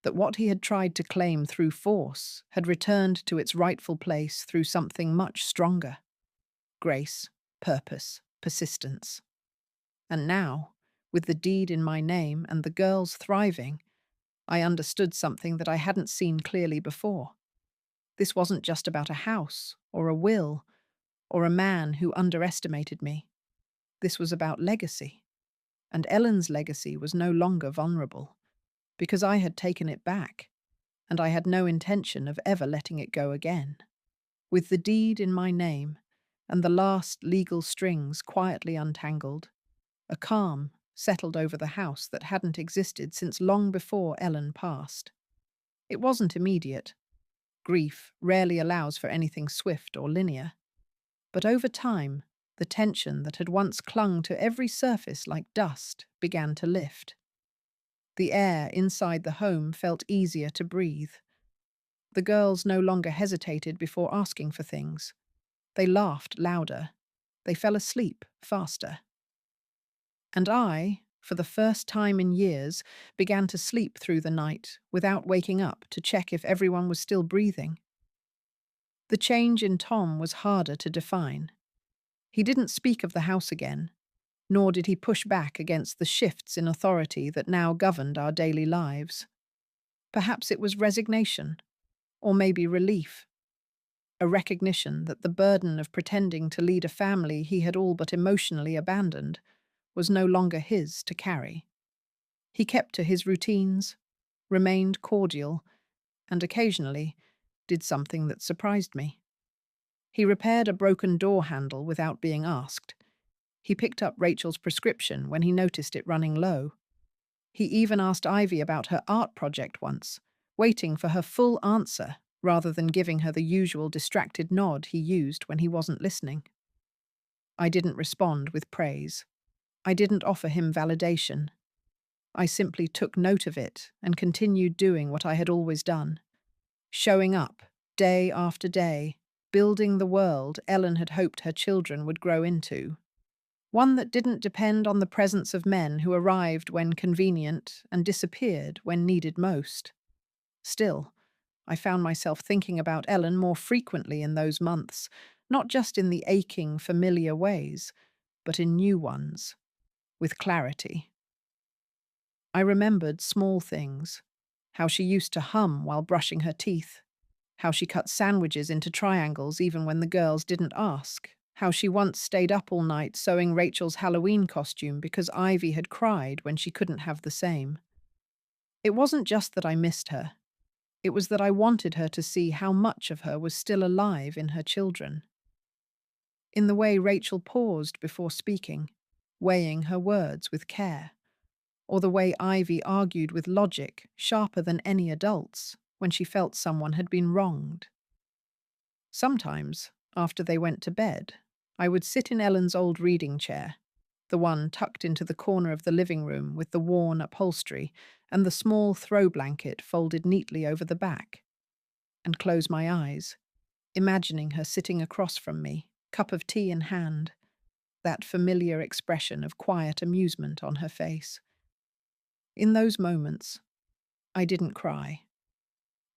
A: that what he had tried to claim through force had returned to its rightful place through something much stronger. Grace, purpose, persistence. And now, with the deed in my name and the girls thriving, I understood something that I hadn't seen clearly before. This wasn't just about a house, or a will, or a man who underestimated me. This was about legacy. And Ellen's legacy was no longer vulnerable, because I had taken it back, and I had no intention of ever letting it go again. With the deed in my name, and the last legal strings quietly untangled, a calm settled over the house that hadn't existed since long before Ellen passed. It wasn't immediate. Grief rarely allows for anything swift or linear. But over time, the tension that had once clung to every surface like dust began to lift. The air inside the home felt easier to breathe. The girls no longer hesitated before asking for things. They laughed louder. They fell asleep faster. And I, for the first time in years, began to sleep through the night without waking up to check if everyone was still breathing. The change in Tom was harder to define. He didn't speak of the house again, nor did he push back against the shifts in authority that now governed our daily lives. Perhaps it was resignation, or maybe relief, a recognition that the burden of pretending to lead a family he had all but emotionally abandoned was no longer his to carry. He kept to his routines, remained cordial, and occasionally did something that surprised me. He repaired a broken door handle without being asked. He picked up Rachel's prescription when he noticed it running low. He even asked Ivy about her art project once, waiting for her full answer rather than giving her the usual distracted nod he used when he wasn't listening. I didn't respond with praise. I didn't offer him validation. I simply took note of it and continued doing what I had always done. Showing up, day after day, building the world Ellen had hoped her children would grow into. One that didn't depend on the presence of men who arrived when convenient and disappeared when needed most. Still, I found myself thinking about Ellen more frequently in those months, not just in the aching, familiar ways, but in new ones, with clarity. I remembered small things, how she used to hum while brushing her teeth, how she cut sandwiches into triangles even when the girls didn't ask, how she once stayed up all night sewing Rachel's Halloween costume because Ivy had cried when she couldn't have the same. It wasn't just that I missed her. It was that I wanted her to see how much of her was still alive in her children. In the way Rachel paused before speaking, weighing her words with care, or the way Ivy argued with logic sharper than any adult's when she felt someone had been wronged. Sometimes, after they went to bed, I would sit in Ellen's old reading chair, the one tucked into the corner of the living room with the worn upholstery and the small throw blanket folded neatly over the back, and close my eyes, imagining her sitting across from me, cup of tea in hand, that familiar expression of quiet amusement on her face. In those moments, I didn't cry.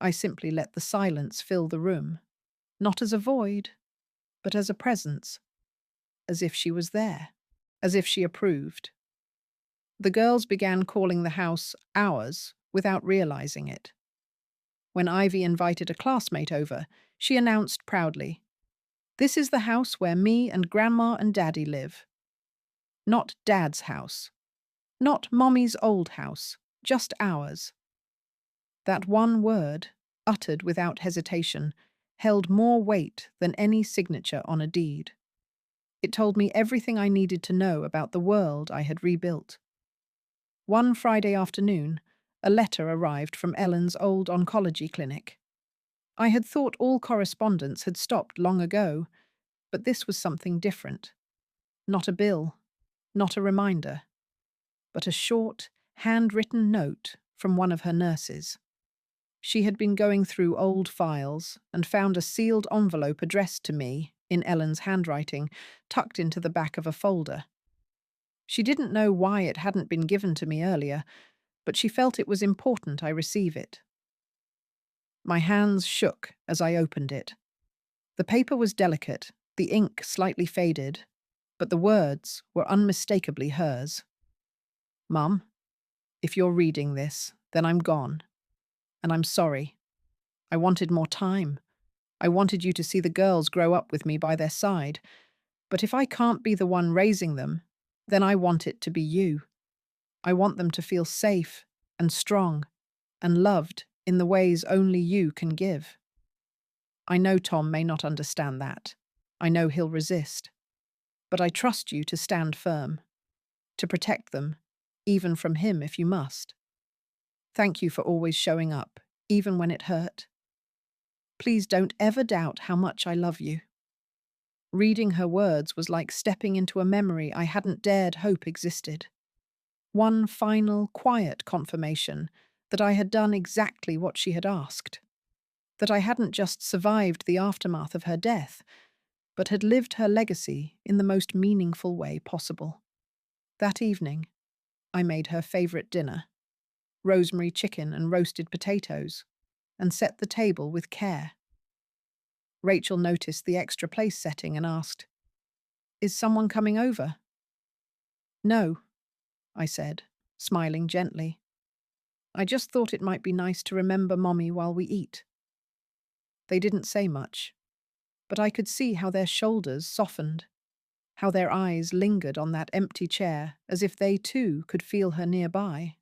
A: I simply let the silence fill the room, not as a void, but as a presence, as if she was there, as if she approved. The girls began calling the house ours without realizing it. When Ivy invited a classmate over, she announced proudly, "This is the house where me and Grandma and Daddy live. Not Dad's house. Not Mommy's old house. Just ours." That one word, uttered without hesitation, held more weight than any signature on a deed. It told me everything I needed to know about the world I had rebuilt. One Friday afternoon, a letter arrived from Ellen's old oncology clinic. I had thought all correspondence had stopped long ago, but this was something different. Not a bill, not a reminder, but a short, handwritten note from one of her nurses. She had been going through old files and found a sealed envelope addressed to me, in Ellen's handwriting, tucked into the back of a folder. She didn't know why it hadn't been given to me earlier, but she felt it was important I receive it. My hands shook as I opened it. The paper was delicate, the ink slightly faded, but the words were unmistakably hers. "Mum, if you're reading this, then I'm gone. And I'm sorry. I wanted more time. I wanted you to see the girls grow up with me by their side. But if I can't be the one raising them, then I want it to be you. I want them to feel safe and strong and loved in the ways only you can give. I know Tom may not understand that. I know he'll resist. But I trust you to stand firm, to protect them, even from him if you must. Thank you for always showing up, even when it hurt. Please don't ever doubt how much I love you. Reading her words was like stepping into a memory I hadn't dared hope existed. One final, quiet confirmation that I had done exactly what she had asked. That I hadn't just survived the aftermath of her death, but had lived her legacy in the most meaningful way possible. That evening, I made her favourite dinner, rosemary chicken and roasted potatoes, and set the table with care. Rachel noticed the extra place setting and asked, "Is someone coming over?" "No," I said, smiling gently. "I just thought it might be nice to remember Mommy while we eat." They didn't say much, but I could see how their shoulders softened, how their eyes lingered on that empty chair as if they too could feel her nearby.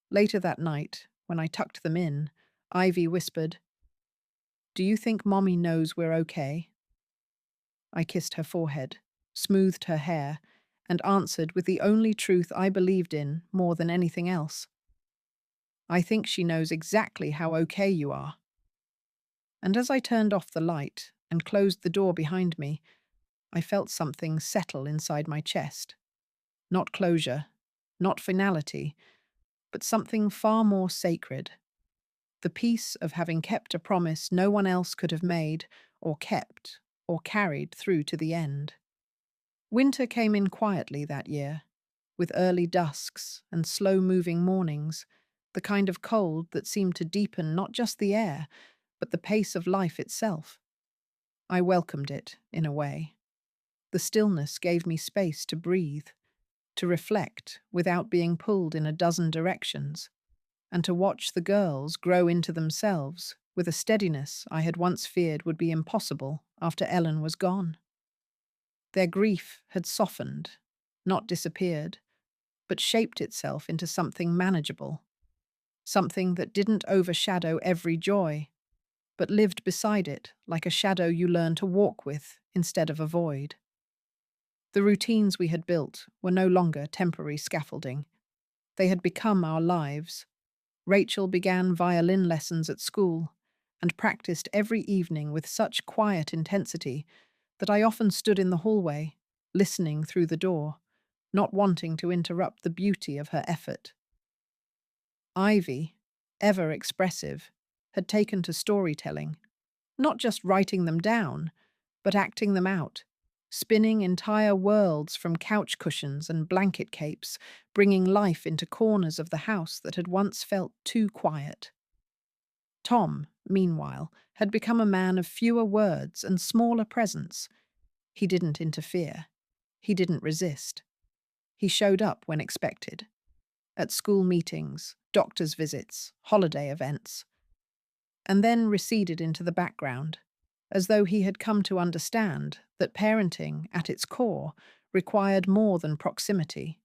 A: Later that night, when I tucked them in, Ivy whispered, "Do you think Mommy knows we're okay?" I kissed her forehead, smoothed her hair, and answered with the only truth I believed in more than anything else. "I think she knows exactly how okay you are." And as I turned off the light and closed the door behind me, I felt something settle inside my chest. Not closure, not finality, but something far more sacred. The peace of having kept a promise no one else could have made, or kept, or carried through to the end. Winter came in quietly that year, with early dusks and slow-moving mornings, the kind of cold that seemed to deepen not just the air, but the pace of life itself. I welcomed it, in a way. The stillness gave me space to breathe, to reflect without being pulled in a dozen directions, and to watch the girls grow into themselves with a steadiness I had once feared would be impossible after Ellen was gone. Their grief had softened, not disappeared, but shaped itself into something manageable, something that didn't overshadow every joy, but lived beside it like a shadow you learn to walk with instead of avoid. The routines we had built were no longer temporary scaffolding. They had become our lives. Rachel began violin lessons at school and practiced every evening with such quiet intensity that I often stood in the hallway, listening through the door, not wanting to interrupt the beauty of her effort. Ivy, ever expressive, had taken to storytelling, not just writing them down, but acting them out, spinning entire worlds from couch cushions and blanket capes, bringing life into corners of the house that had once felt too quiet. Tom, meanwhile, had become a man of fewer words and smaller presence. He didn't interfere. He didn't resist. He showed up when expected. At school meetings, doctor's visits, holiday events, and then receded into the background, as though he had come to understand that parenting, at its core, required more than proximity.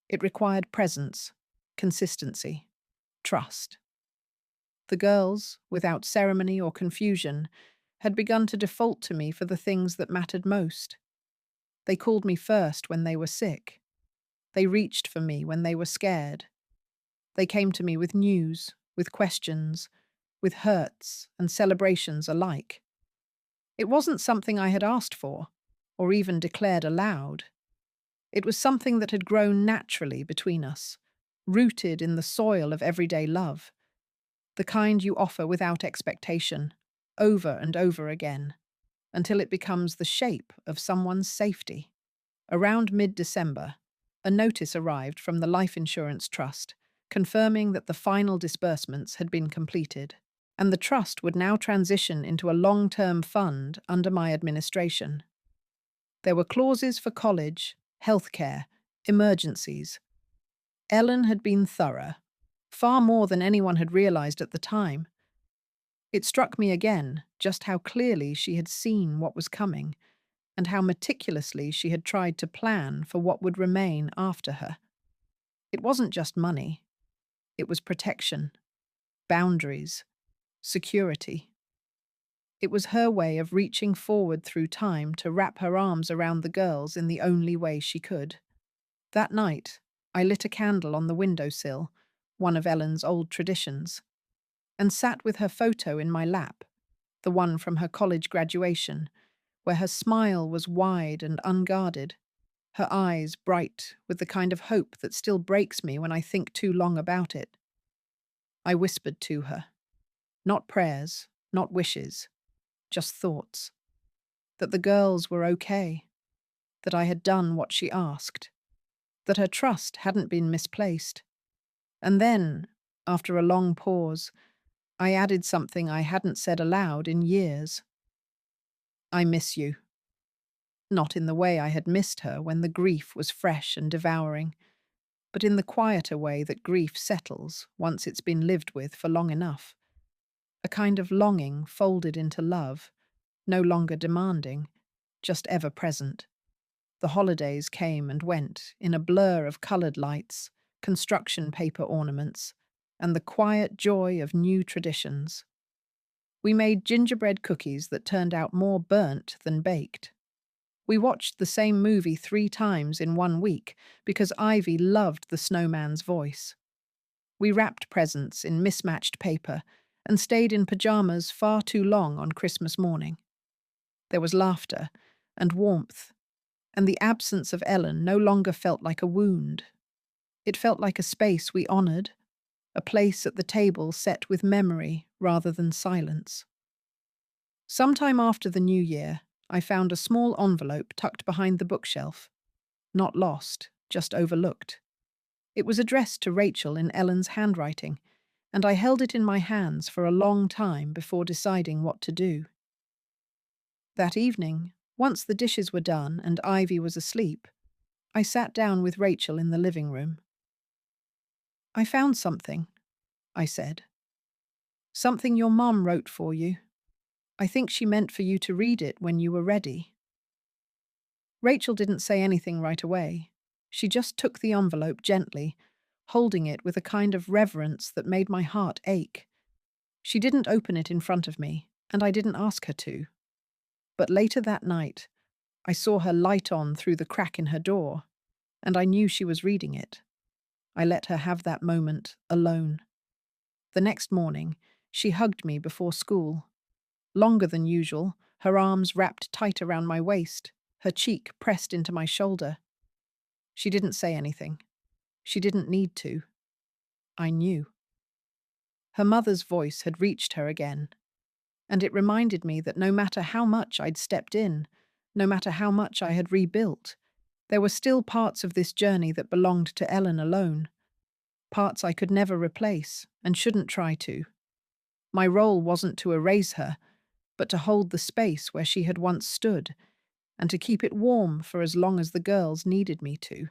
A: It required presence, consistency, trust. The girls, without ceremony or confusion, had begun to default to me for the things that mattered most. They called me first when they were sick. They reached for me when they were scared. They came to me with news, with questions, with hurts and celebrations alike. It wasn't something I had asked for, or even declared aloud. It was something that had grown naturally between us, rooted in the soil of everyday love, the kind you offer without expectation, over and over again, until it becomes the shape of someone's safety. Around mid-December, a notice arrived from the Life Insurance Trust, confirming that the final disbursements had been completed, and the trust would now transition into a long-term fund under my administration. There were clauses for college, healthcare, emergencies. Ellen had been thorough, far more than anyone had realized at the time. It struck me again just how clearly she had seen what was coming, and how meticulously she had tried to plan for what would remain after her. It wasn't just money. It was protection, boundaries, security. It was her way of reaching forward through time to wrap her arms around the girls in the only way she could. That night, I lit a candle on the windowsill, one of Ellen's old traditions. and sat with her photo in my lap, the one from her college graduation, where her smile was wide and unguarded, her eyes bright with the kind of hope that still breaks me when I think too long about it. I whispered to her, not prayers, not wishes, just thoughts, that the girls were okay, that I had done what she asked, that her trust hadn't been misplaced. And then, after a long pause, I added something I hadn't said aloud in years. I miss you. Not in the way I had missed her when the grief was fresh and devouring, but in the quieter way that grief settles once it's been lived with for long enough. A kind of longing folded into love, no longer demanding, just ever present. The holidays came and went in a blur of coloured lights, construction paper ornaments, and the quiet joy of new traditions. We made gingerbread cookies that turned out more burnt than baked. We watched the same movie 3 times in one week because Ivy loved the snowman's voice. We wrapped presents in mismatched paper and stayed in pajamas far too long on Christmas morning. There was laughter and warmth, and the absence of Ellen no longer felt like a wound. It felt like a space we honoured, a place at the table set with memory rather than silence. Sometime after the New Year, I found a small envelope tucked behind the bookshelf. Not lost, just overlooked. It was addressed to Rachel in Ellen's handwriting, and I held it in my hands for a long time before deciding what to do. That evening, once the dishes were done and Ivy was asleep, I sat down with Rachel in the living room. "I found something," I said. "Something your mom wrote for you. I think she meant for you to read it when you were ready." Rachel didn't say anything right away. She just took the envelope gently, holding it with a kind of reverence that made my heart ache. She didn't open it in front of me, and I didn't ask her to. But later that night, I saw her light on through the crack in her door, and I knew she was reading it. I let her have that moment alone. The next morning, she hugged me before school. Longer than usual, her arms wrapped tight around my waist, her cheek pressed into my shoulder. She didn't say anything. She didn't need to. I knew. Her mother's voice had reached her again, and it reminded me that no matter how much I'd stepped in, no matter how much I had rebuilt, there were still parts of this journey that belonged to Ellen alone. Parts I could never replace and shouldn't try to. My role wasn't to erase her, but to hold the space where she had once stood, and to keep it warm for as long as the girls needed me to.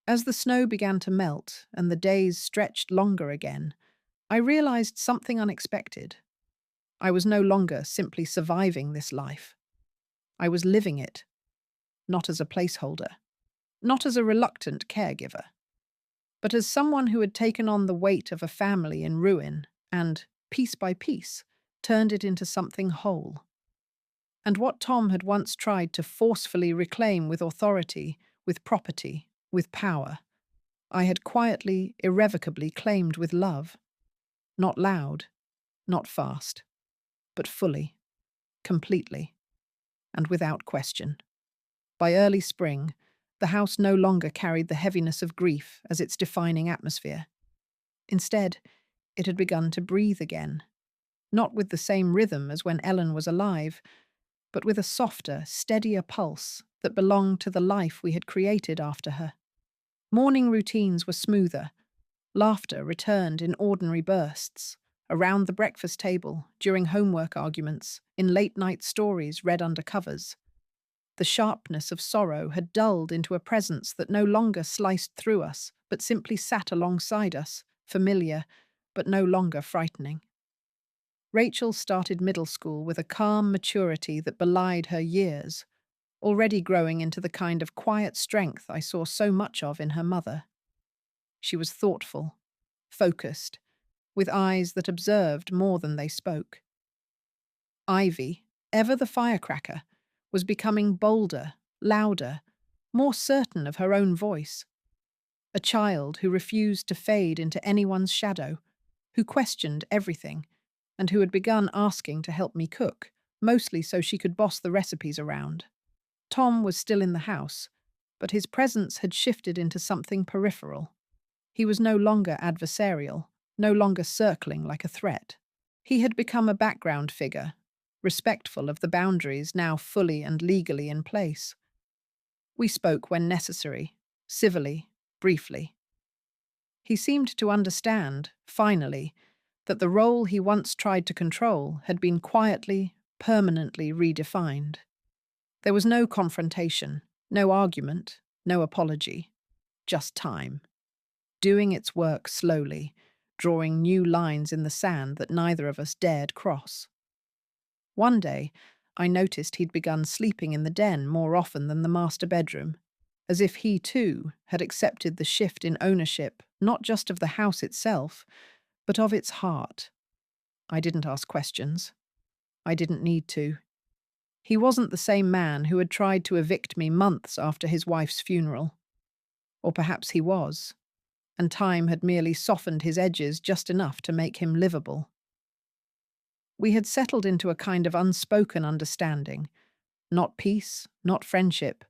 A: As the snow began to melt and the days stretched longer again, I realized something unexpected. I was no longer simply surviving this life. I was living it, not as a placeholder, not as a reluctant caregiver, but as someone who had taken on the weight of a family in ruin and, piece by piece, turned it into something whole. And what Tom had once tried to forcefully reclaim with authority, with property, with power, I had quietly, irrevocably claimed with love. Not loud, not fast, but fully, completely, and without question. By early spring, the house no longer carried the heaviness of grief as its defining atmosphere. Instead, it had begun to breathe again, not with the same rhythm as when Ellen was alive, but with a softer, steadier pulse that belonged to the life we had created after her. Morning routines were smoother. Laughter returned in ordinary bursts, around the breakfast table, during homework arguments, in late-night stories read under covers. The sharpness of sorrow had dulled into a presence that no longer sliced through us, but simply sat alongside us, familiar, but no longer frightening. Rachel started middle school with a calm maturity that belied her years, already growing into the kind of quiet strength I saw so much of in her mother. She was thoughtful, focused, with eyes that observed more than they spoke. Ivy, ever the firecracker, was becoming bolder, louder, more certain of her own voice. A child who refused to fade into anyone's shadow, who questioned everything, and who had begun asking to help me cook, mostly so she could boss the recipes around. Tom was still in the house, but his presence had shifted into something peripheral. He was no longer adversarial, no longer circling like a threat. He had become a background figure, respectful of the boundaries now fully and legally in place. We spoke when necessary, civilly, briefly. He seemed to understand, finally, that the role he once tried to control had been quietly, permanently redefined. There was no confrontation, no argument, no apology, just time, doing its work slowly, drawing new lines in the sand that neither of us dared cross. One day, I noticed he'd begun sleeping in the den more often than the master bedroom, as if he, too, had accepted the shift in ownership not just of the house itself, but of its heart. I didn't ask questions. I didn't need to. He wasn't the same man who had tried to evict me months after his wife's funeral. Or perhaps he was, and time had merely softened his edges just enough to make him livable. We had settled into a kind of unspoken understanding, not peace, not friendship,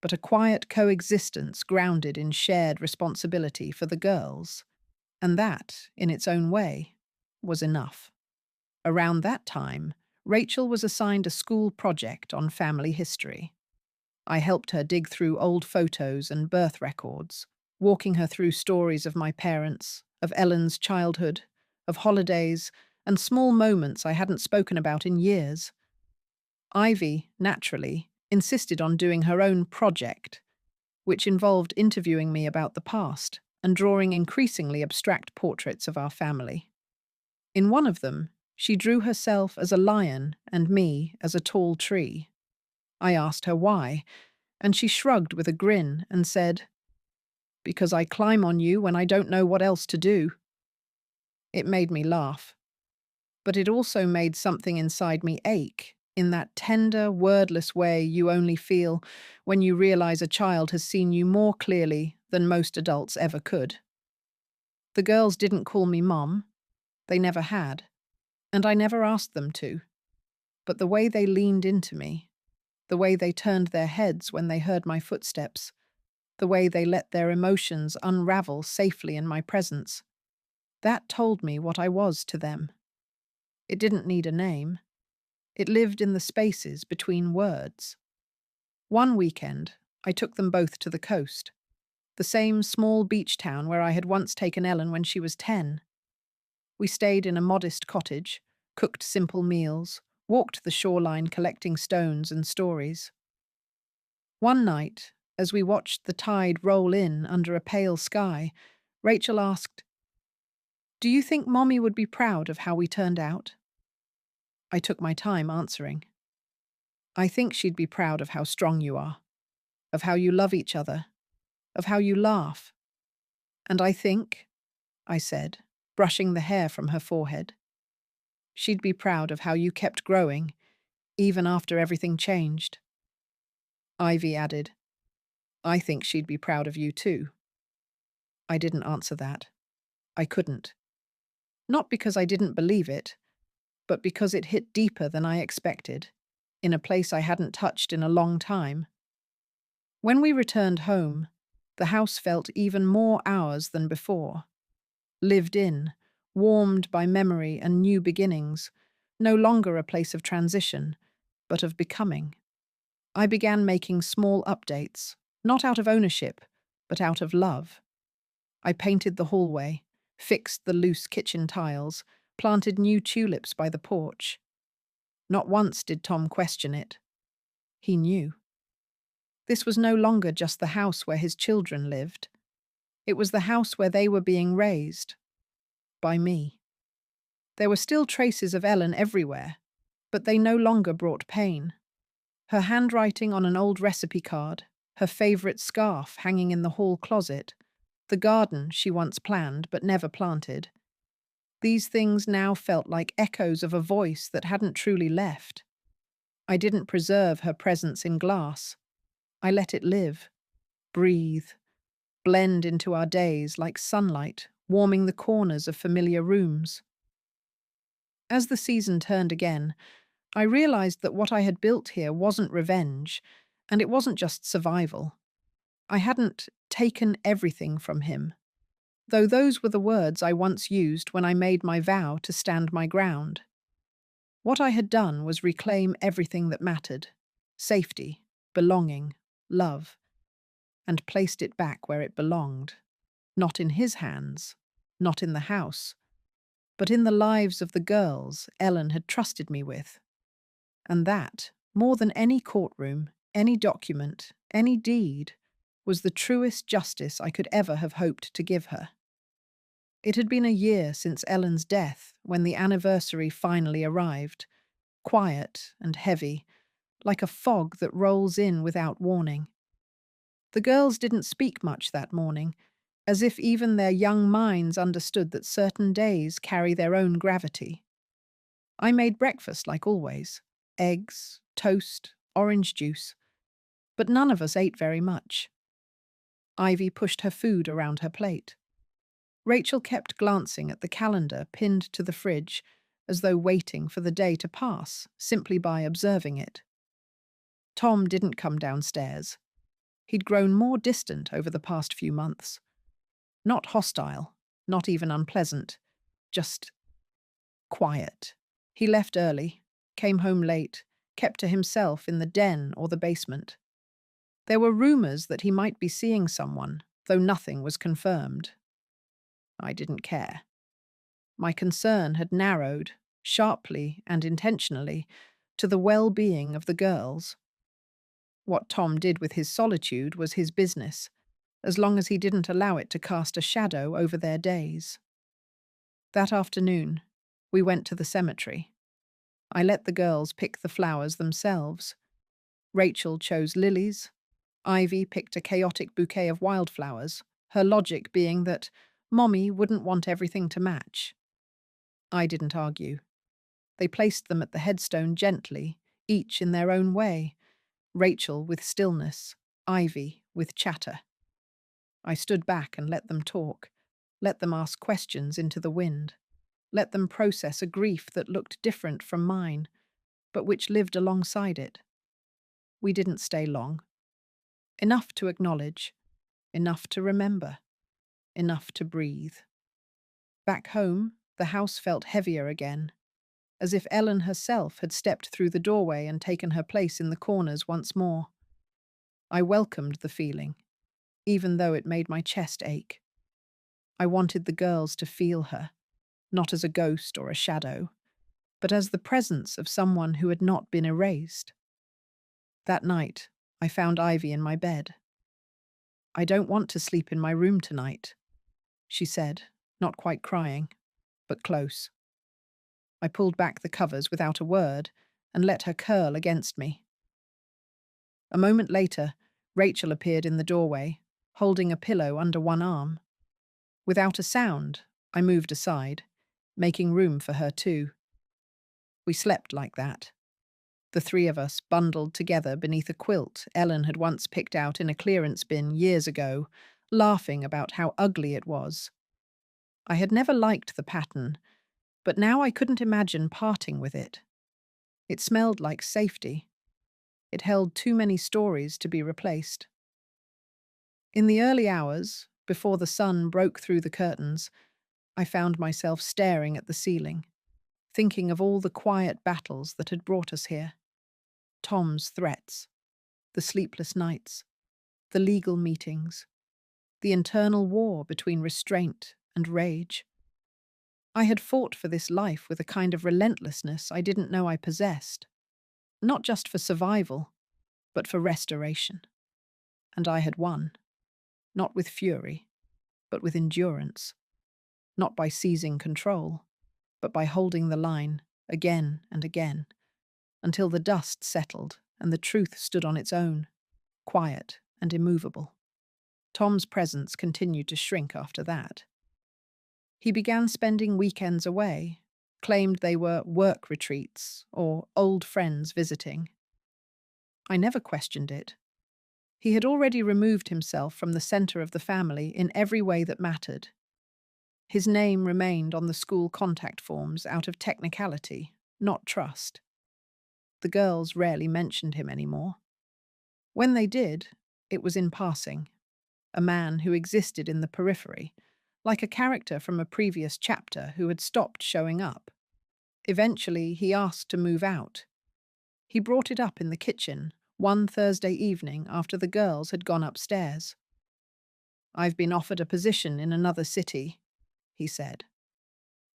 A: but a quiet coexistence grounded in shared responsibility for the girls. And that, in its own way, was enough. Around that time, Rachel was assigned a school project on family history. I helped her dig through old photos and birth records, walking her through stories of my parents, of Ellen's childhood, of holidays, and small moments I hadn't spoken about in years. Ivy, naturally, insisted on doing her own project, which involved interviewing me about the past and drawing increasingly abstract portraits of our family. In one of them, she drew herself as a lion and me as a tall tree. I asked her why, and she shrugged with a grin and said, "Because I climb on you when I don't know what else to do." It made me laugh, but it also made something inside me ache, in that tender, wordless way you only feel when you realize a child has seen you more clearly than most adults ever could. The girls didn't call me Mom. They never had, and I never asked them to. But the way they leaned into me, the way they turned their heads when they heard my footsteps, the way they let their emotions unravel safely in my presence, that told me what I was to them. It didn't need a name. It lived in the spaces between words. One weekend, I took them both to the coast, the same small beach town where I had once taken Ellen when she was 10. We stayed in a modest cottage, cooked simple meals, walked the shoreline collecting stones and stories. One night, as we watched the tide roll in under a pale sky, Rachel asked, "Do you think Mommy would be proud of how we turned out?" I took my time answering. "I think she'd be proud of how strong you are, of how you love each other, of how you laugh. And I think," I said, brushing the hair from her forehead, "she'd be proud of how you kept growing, even after everything changed." Ivy added, "I think she'd be proud of you too." I didn't answer that. I couldn't. Not because I didn't believe it, but because it hit deeper than I expected, in a place I hadn't touched in a long time. When we returned home, the house felt even more ours than before. Lived in, warmed by memory and new beginnings, no longer a place of transition, but of becoming. I began making small updates, not out of ownership, but out of love. I painted the hallway, fixed the loose kitchen tiles, planted new tulips by the porch. Not once did Tom question it. He knew. This was no longer just the house where his children lived. It was the house where they were being raised. By me. There were still traces of Ellen everywhere, but they no longer brought pain. Her handwriting on an old recipe card, her favourite scarf hanging in the hall closet, the garden she once planned but never planted. These things now felt like echoes of a voice that hadn't truly left. I didn't preserve her presence in glass. I let it live, breathe, blend into our days like sunlight warming the corners of familiar rooms. As the season turned again, I realized that what I had built here wasn't revenge, and it wasn't just survival. I hadn't taken everything from him, though those were the words I once used when I made my vow to stand my ground. What I had done was reclaim everything that mattered: safety, belonging, love, and placed it back where it belonged. Not in his hands, not in the house, but in the lives of the girls Ellen had trusted me with. And that, more than any courtroom, any document, any deed, was the truest justice I could ever have hoped to give her. It had been a year since Ellen's death when the anniversary finally arrived, quiet and heavy, like a fog that rolls in without warning. The girls didn't speak much that morning, as if even their young minds understood that certain days carry their own gravity. I made breakfast like always: eggs, toast, orange juice, but none of us ate very much. Ivy pushed her food around her plate. Rachel kept glancing at the calendar pinned to the fridge, as though waiting for the day to pass simply by observing it. Tom didn't come downstairs. He'd grown more distant over the past few months. Not hostile, not even unpleasant, just quiet. He left early, came home late, kept to himself in the den or the basement. There were rumors that he might be seeing someone, though nothing was confirmed. I didn't care. My concern had narrowed, sharply and intentionally, to the well-being of the girls. What Tom did with his solitude was his business, as long as he didn't allow it to cast a shadow over their days. That afternoon, we went to the cemetery. I let the girls pick the flowers themselves. Rachel chose lilies. Ivy picked a chaotic bouquet of wildflowers, her logic being that Mommy wouldn't want everything to match. I didn't argue. They placed them at the headstone gently, each in their own way: Rachel with stillness, Ivy with chatter. I stood back and let them talk, let them ask questions into the wind, let them process a grief that looked different from mine, but which lived alongside it. We didn't stay long. Enough to acknowledge, enough to remember, enough to breathe. Back home, the house felt heavier again, as if Ellen herself had stepped through the doorway and taken her place in the corners once more. I welcomed the feeling, even though it made my chest ache. I wanted the girls to feel her, not as a ghost or a shadow, but as the presence of someone who had not been erased. That night, I found Ivy in my bed. "I don't want to sleep in my room tonight," she said, not quite crying, but close. I pulled back the covers without a word and let her curl against me. A moment later, Rachel appeared in the doorway, holding a pillow under one arm. Without a sound, I moved aside, making room for her too. We slept like that, the three of us bundled together beneath a quilt Ellen had once picked out in a clearance bin years ago, laughing about how ugly it was. I had never liked the pattern, but now I couldn't imagine parting with it. It smelled like safety. It held too many stories to be replaced. In the early hours, before the sun broke through the curtains, I found myself staring at the ceiling, thinking of all the quiet battles that had brought us here. Tom's threats, the sleepless nights, the legal meetings, the internal war between restraint and rage. I had fought for this life with a kind of relentlessness I didn't know I possessed, not just for survival, but for restoration. And I had won, not with fury, but with endurance, not by seizing control, but by holding the line again and again, until the dust settled and the truth stood on its own, quiet and immovable. Tom's presence continued to shrink after that. He began spending weekends away, claimed they were work retreats or old friends visiting. I never questioned it. He had already removed himself from the center of the family in every way that mattered. His name remained on the school contact forms out of technicality, not trust. The girls rarely mentioned him anymore. When they did, it was in passing, a man who existed in the periphery, like a character from a previous chapter who had stopped showing up. Eventually, he asked to move out. He brought it up in the kitchen one Thursday evening after the girls had gone upstairs. "I've been offered a position in another city," he said.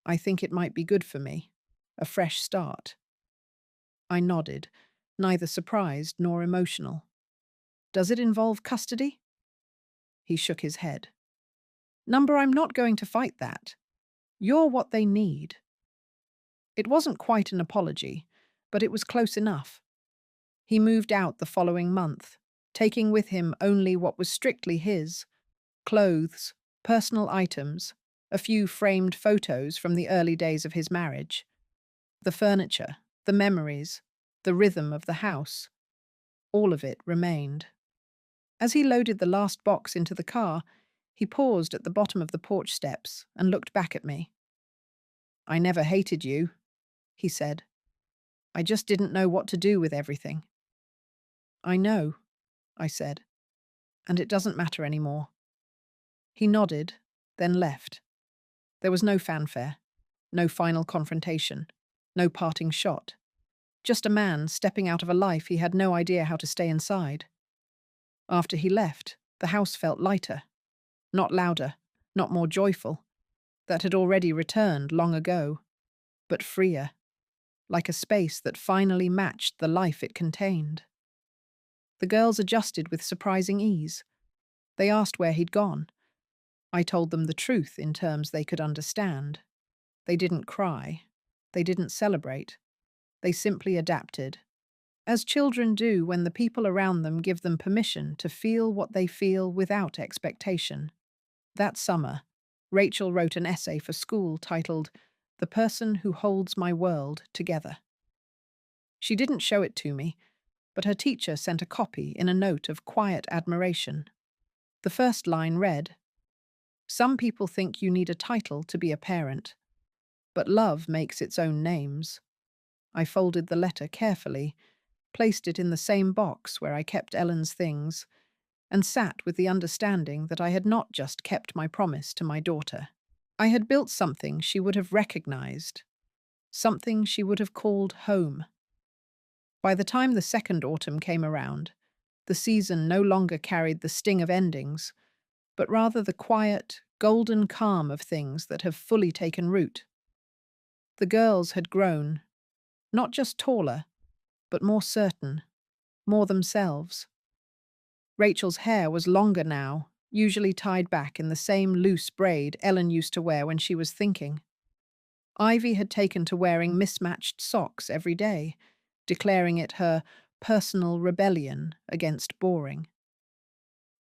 A: "I think it might be good for me. A fresh start." I nodded, neither surprised nor emotional. "Does it involve custody?" He shook his head. "Number, I'm not going to fight that. You're what they need." It wasn't quite an apology, but it was close enough. He moved out the following month, taking with him only what was strictly his: clothes, personal items, a few framed photos from the early days of his marriage. The furniture, the memories, the rhythm of the house, all of it remained. As he loaded the last box into the car, he paused at the bottom of the porch steps and looked back at me. "I never hated you," he said. "I just didn't know what to do with everything." "I know," I said, "and it doesn't matter anymore." He nodded, then left. There was no fanfare, no final confrontation, no parting shot. Just a man stepping out of a life he had no idea how to stay inside. After he left, the house felt lighter, not louder, not more joyful. That had already returned long ago, but freer, like a space that finally matched the life it contained. The girls adjusted with surprising ease. They asked where he'd gone. I told them the truth in terms they could understand. They didn't cry. They didn't celebrate. They simply adapted, as children do when the people around them give them permission to feel what they feel without expectation. That summer, Rachel wrote an essay for school titled "The Person Who Holds My World Together." She didn't show it to me, but her teacher sent a copy in a note of quiet admiration. The first line read, "Some people think you need a title to be a parent, but love makes its own names." I folded the letter carefully, placed it in the same box where I kept Ellen's things, and sat with the understanding that I had not just kept my promise to my daughter. I had built something she would have recognized, something she would have called home. By the time the second autumn came around, the season no longer carried the sting of endings, but rather the quiet, golden calm of things that have fully taken root. The girls had grown, not just taller, but more certain, more themselves. Rachel's hair was longer now, usually tied back in the same loose braid Ellen used to wear when she was thinking. Ivy had taken to wearing mismatched socks every day, declaring it her personal rebellion against boring.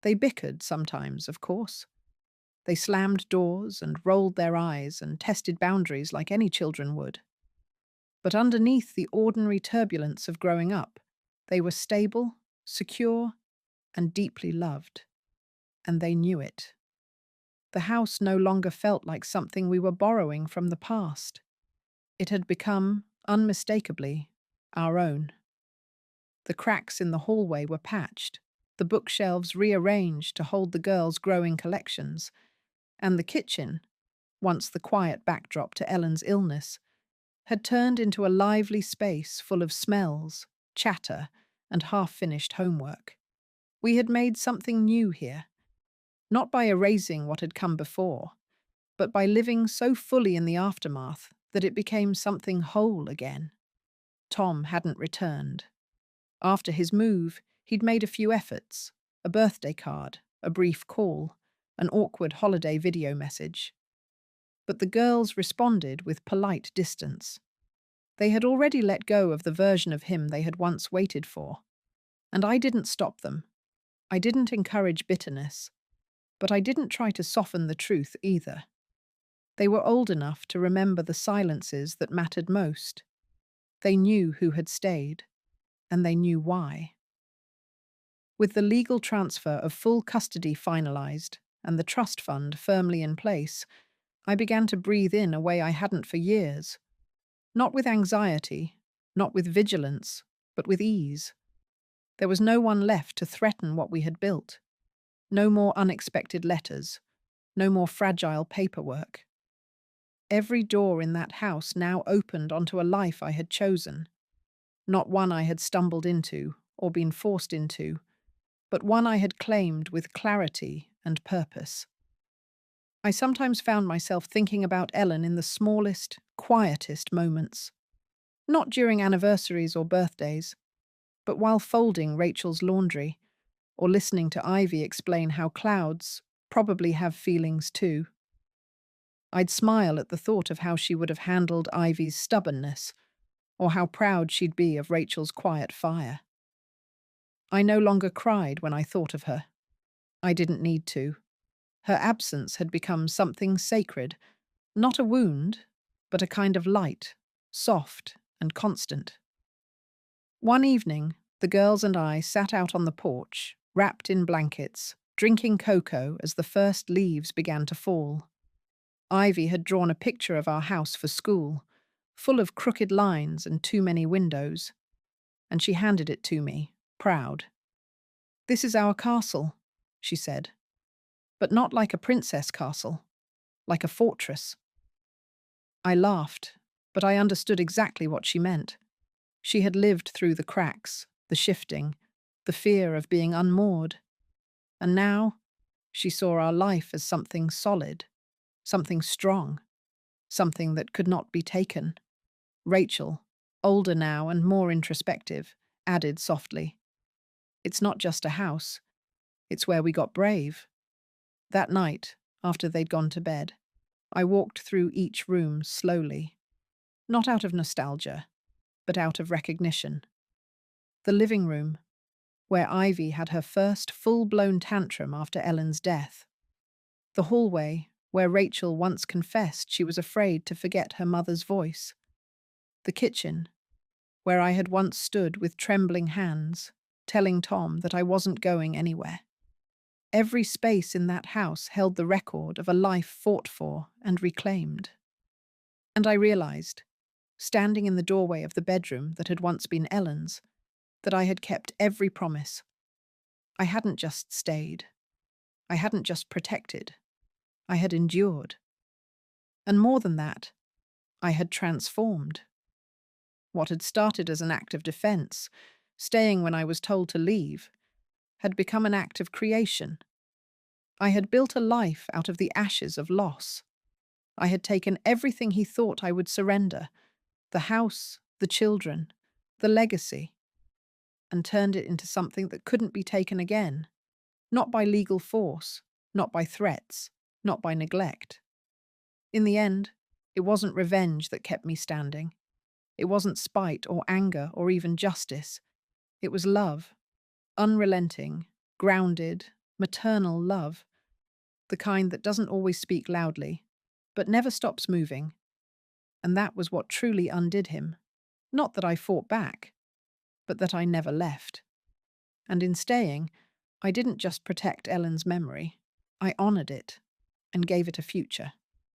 A: They bickered sometimes, of course. They slammed doors and rolled their eyes and tested boundaries like any children would. But underneath the ordinary turbulence of growing up, they were stable, secure, and deeply loved. And they knew it. The house no longer felt like something we were borrowing from the past. It had become, unmistakably, our own. The cracks in the hallway were patched, the bookshelves rearranged to hold the girls' growing collections, and the kitchen, once the quiet backdrop to Ellen's illness, had turned into a lively space full of smells, chatter, and half-finished homework. We had made something new here, not by erasing what had come before, but by living so fully in the aftermath that it became something whole again. Tom hadn't returned. After his move, he'd made a few efforts: a birthday card, a brief call, an awkward holiday video message. But the girls responded with polite distance. They had already let go of the version of him they had once waited for. And I didn't stop them. I didn't encourage bitterness. But I didn't try to soften the truth either. They were old enough to remember the silences that mattered most. They knew who had stayed, and they knew why. With the legal transfer of full custody finalized and the trust fund firmly in place, I began to breathe in a way I hadn't for years, not with anxiety, not with vigilance, but with ease. There was no one left to threaten what we had built. No more unexpected letters, no more fragile paperwork. Every door in that house now opened onto a life I had chosen, not one I had stumbled into or been forced into, but one I had claimed with clarity and purpose. I sometimes found myself thinking about Ellen in the smallest, quietest moments. Not during anniversaries or birthdays, but while folding Rachel's laundry, or listening to Ivy explain how clouds probably have feelings too. I'd smile at the thought of how she would have handled Ivy's stubbornness, or how proud she'd be of Rachel's quiet fire. I no longer cried when I thought of her. I didn't need to. Her absence had become something sacred, not a wound, but a kind of light, soft and constant. One evening, the girls and I sat out on the porch, wrapped in blankets, drinking cocoa as the first leaves began to fall. Ivy had drawn a picture of our house for school, full of crooked lines and too many windows, and she handed it to me, proud. "This is our castle," she said, "but not like a princess castle, like a fortress." I laughed, but I understood exactly what she meant. She had lived through the cracks, the shifting, the fear of being unmoored. And now, she saw our life as something solid, something strong, something that could not be taken. Rachel, older now and more introspective, added softly, "It's not just a house, it's where we got brave." That night, after they'd gone to bed, I walked through each room slowly, not out of nostalgia, but out of recognition. The living room, where Ivy had her first full-blown tantrum after Ellen's death. The hallway, where Rachel once confessed she was afraid to forget her mother's voice. The kitchen, where I had once stood with trembling hands, telling Tom that I wasn't going anywhere. Every space in that house held the record of a life fought for and reclaimed. And I realized, standing in the doorway of the bedroom that had once been Ellen's, that I had kept every promise. I hadn't just stayed. I hadn't just protected. I had endured. And more than that, I had transformed. What had started as an act of defense, staying when I was told to leave, had become an act of creation. I had built a life out of the ashes of loss. I had taken everything he thought I would surrender, the house, the children, the legacy, and turned it into something that couldn't be taken again, not by legal force, not by threats, not by neglect. In the end, it wasn't revenge that kept me standing. It wasn't spite or anger or even justice. It was love, unrelenting, grounded, maternal love, the kind that doesn't always speak loudly, but never stops moving. And that was what truly undid him. Not that I fought back, but that I never left. And in staying, I didn't just protect Ellen's memory, I honored it and gave it a future.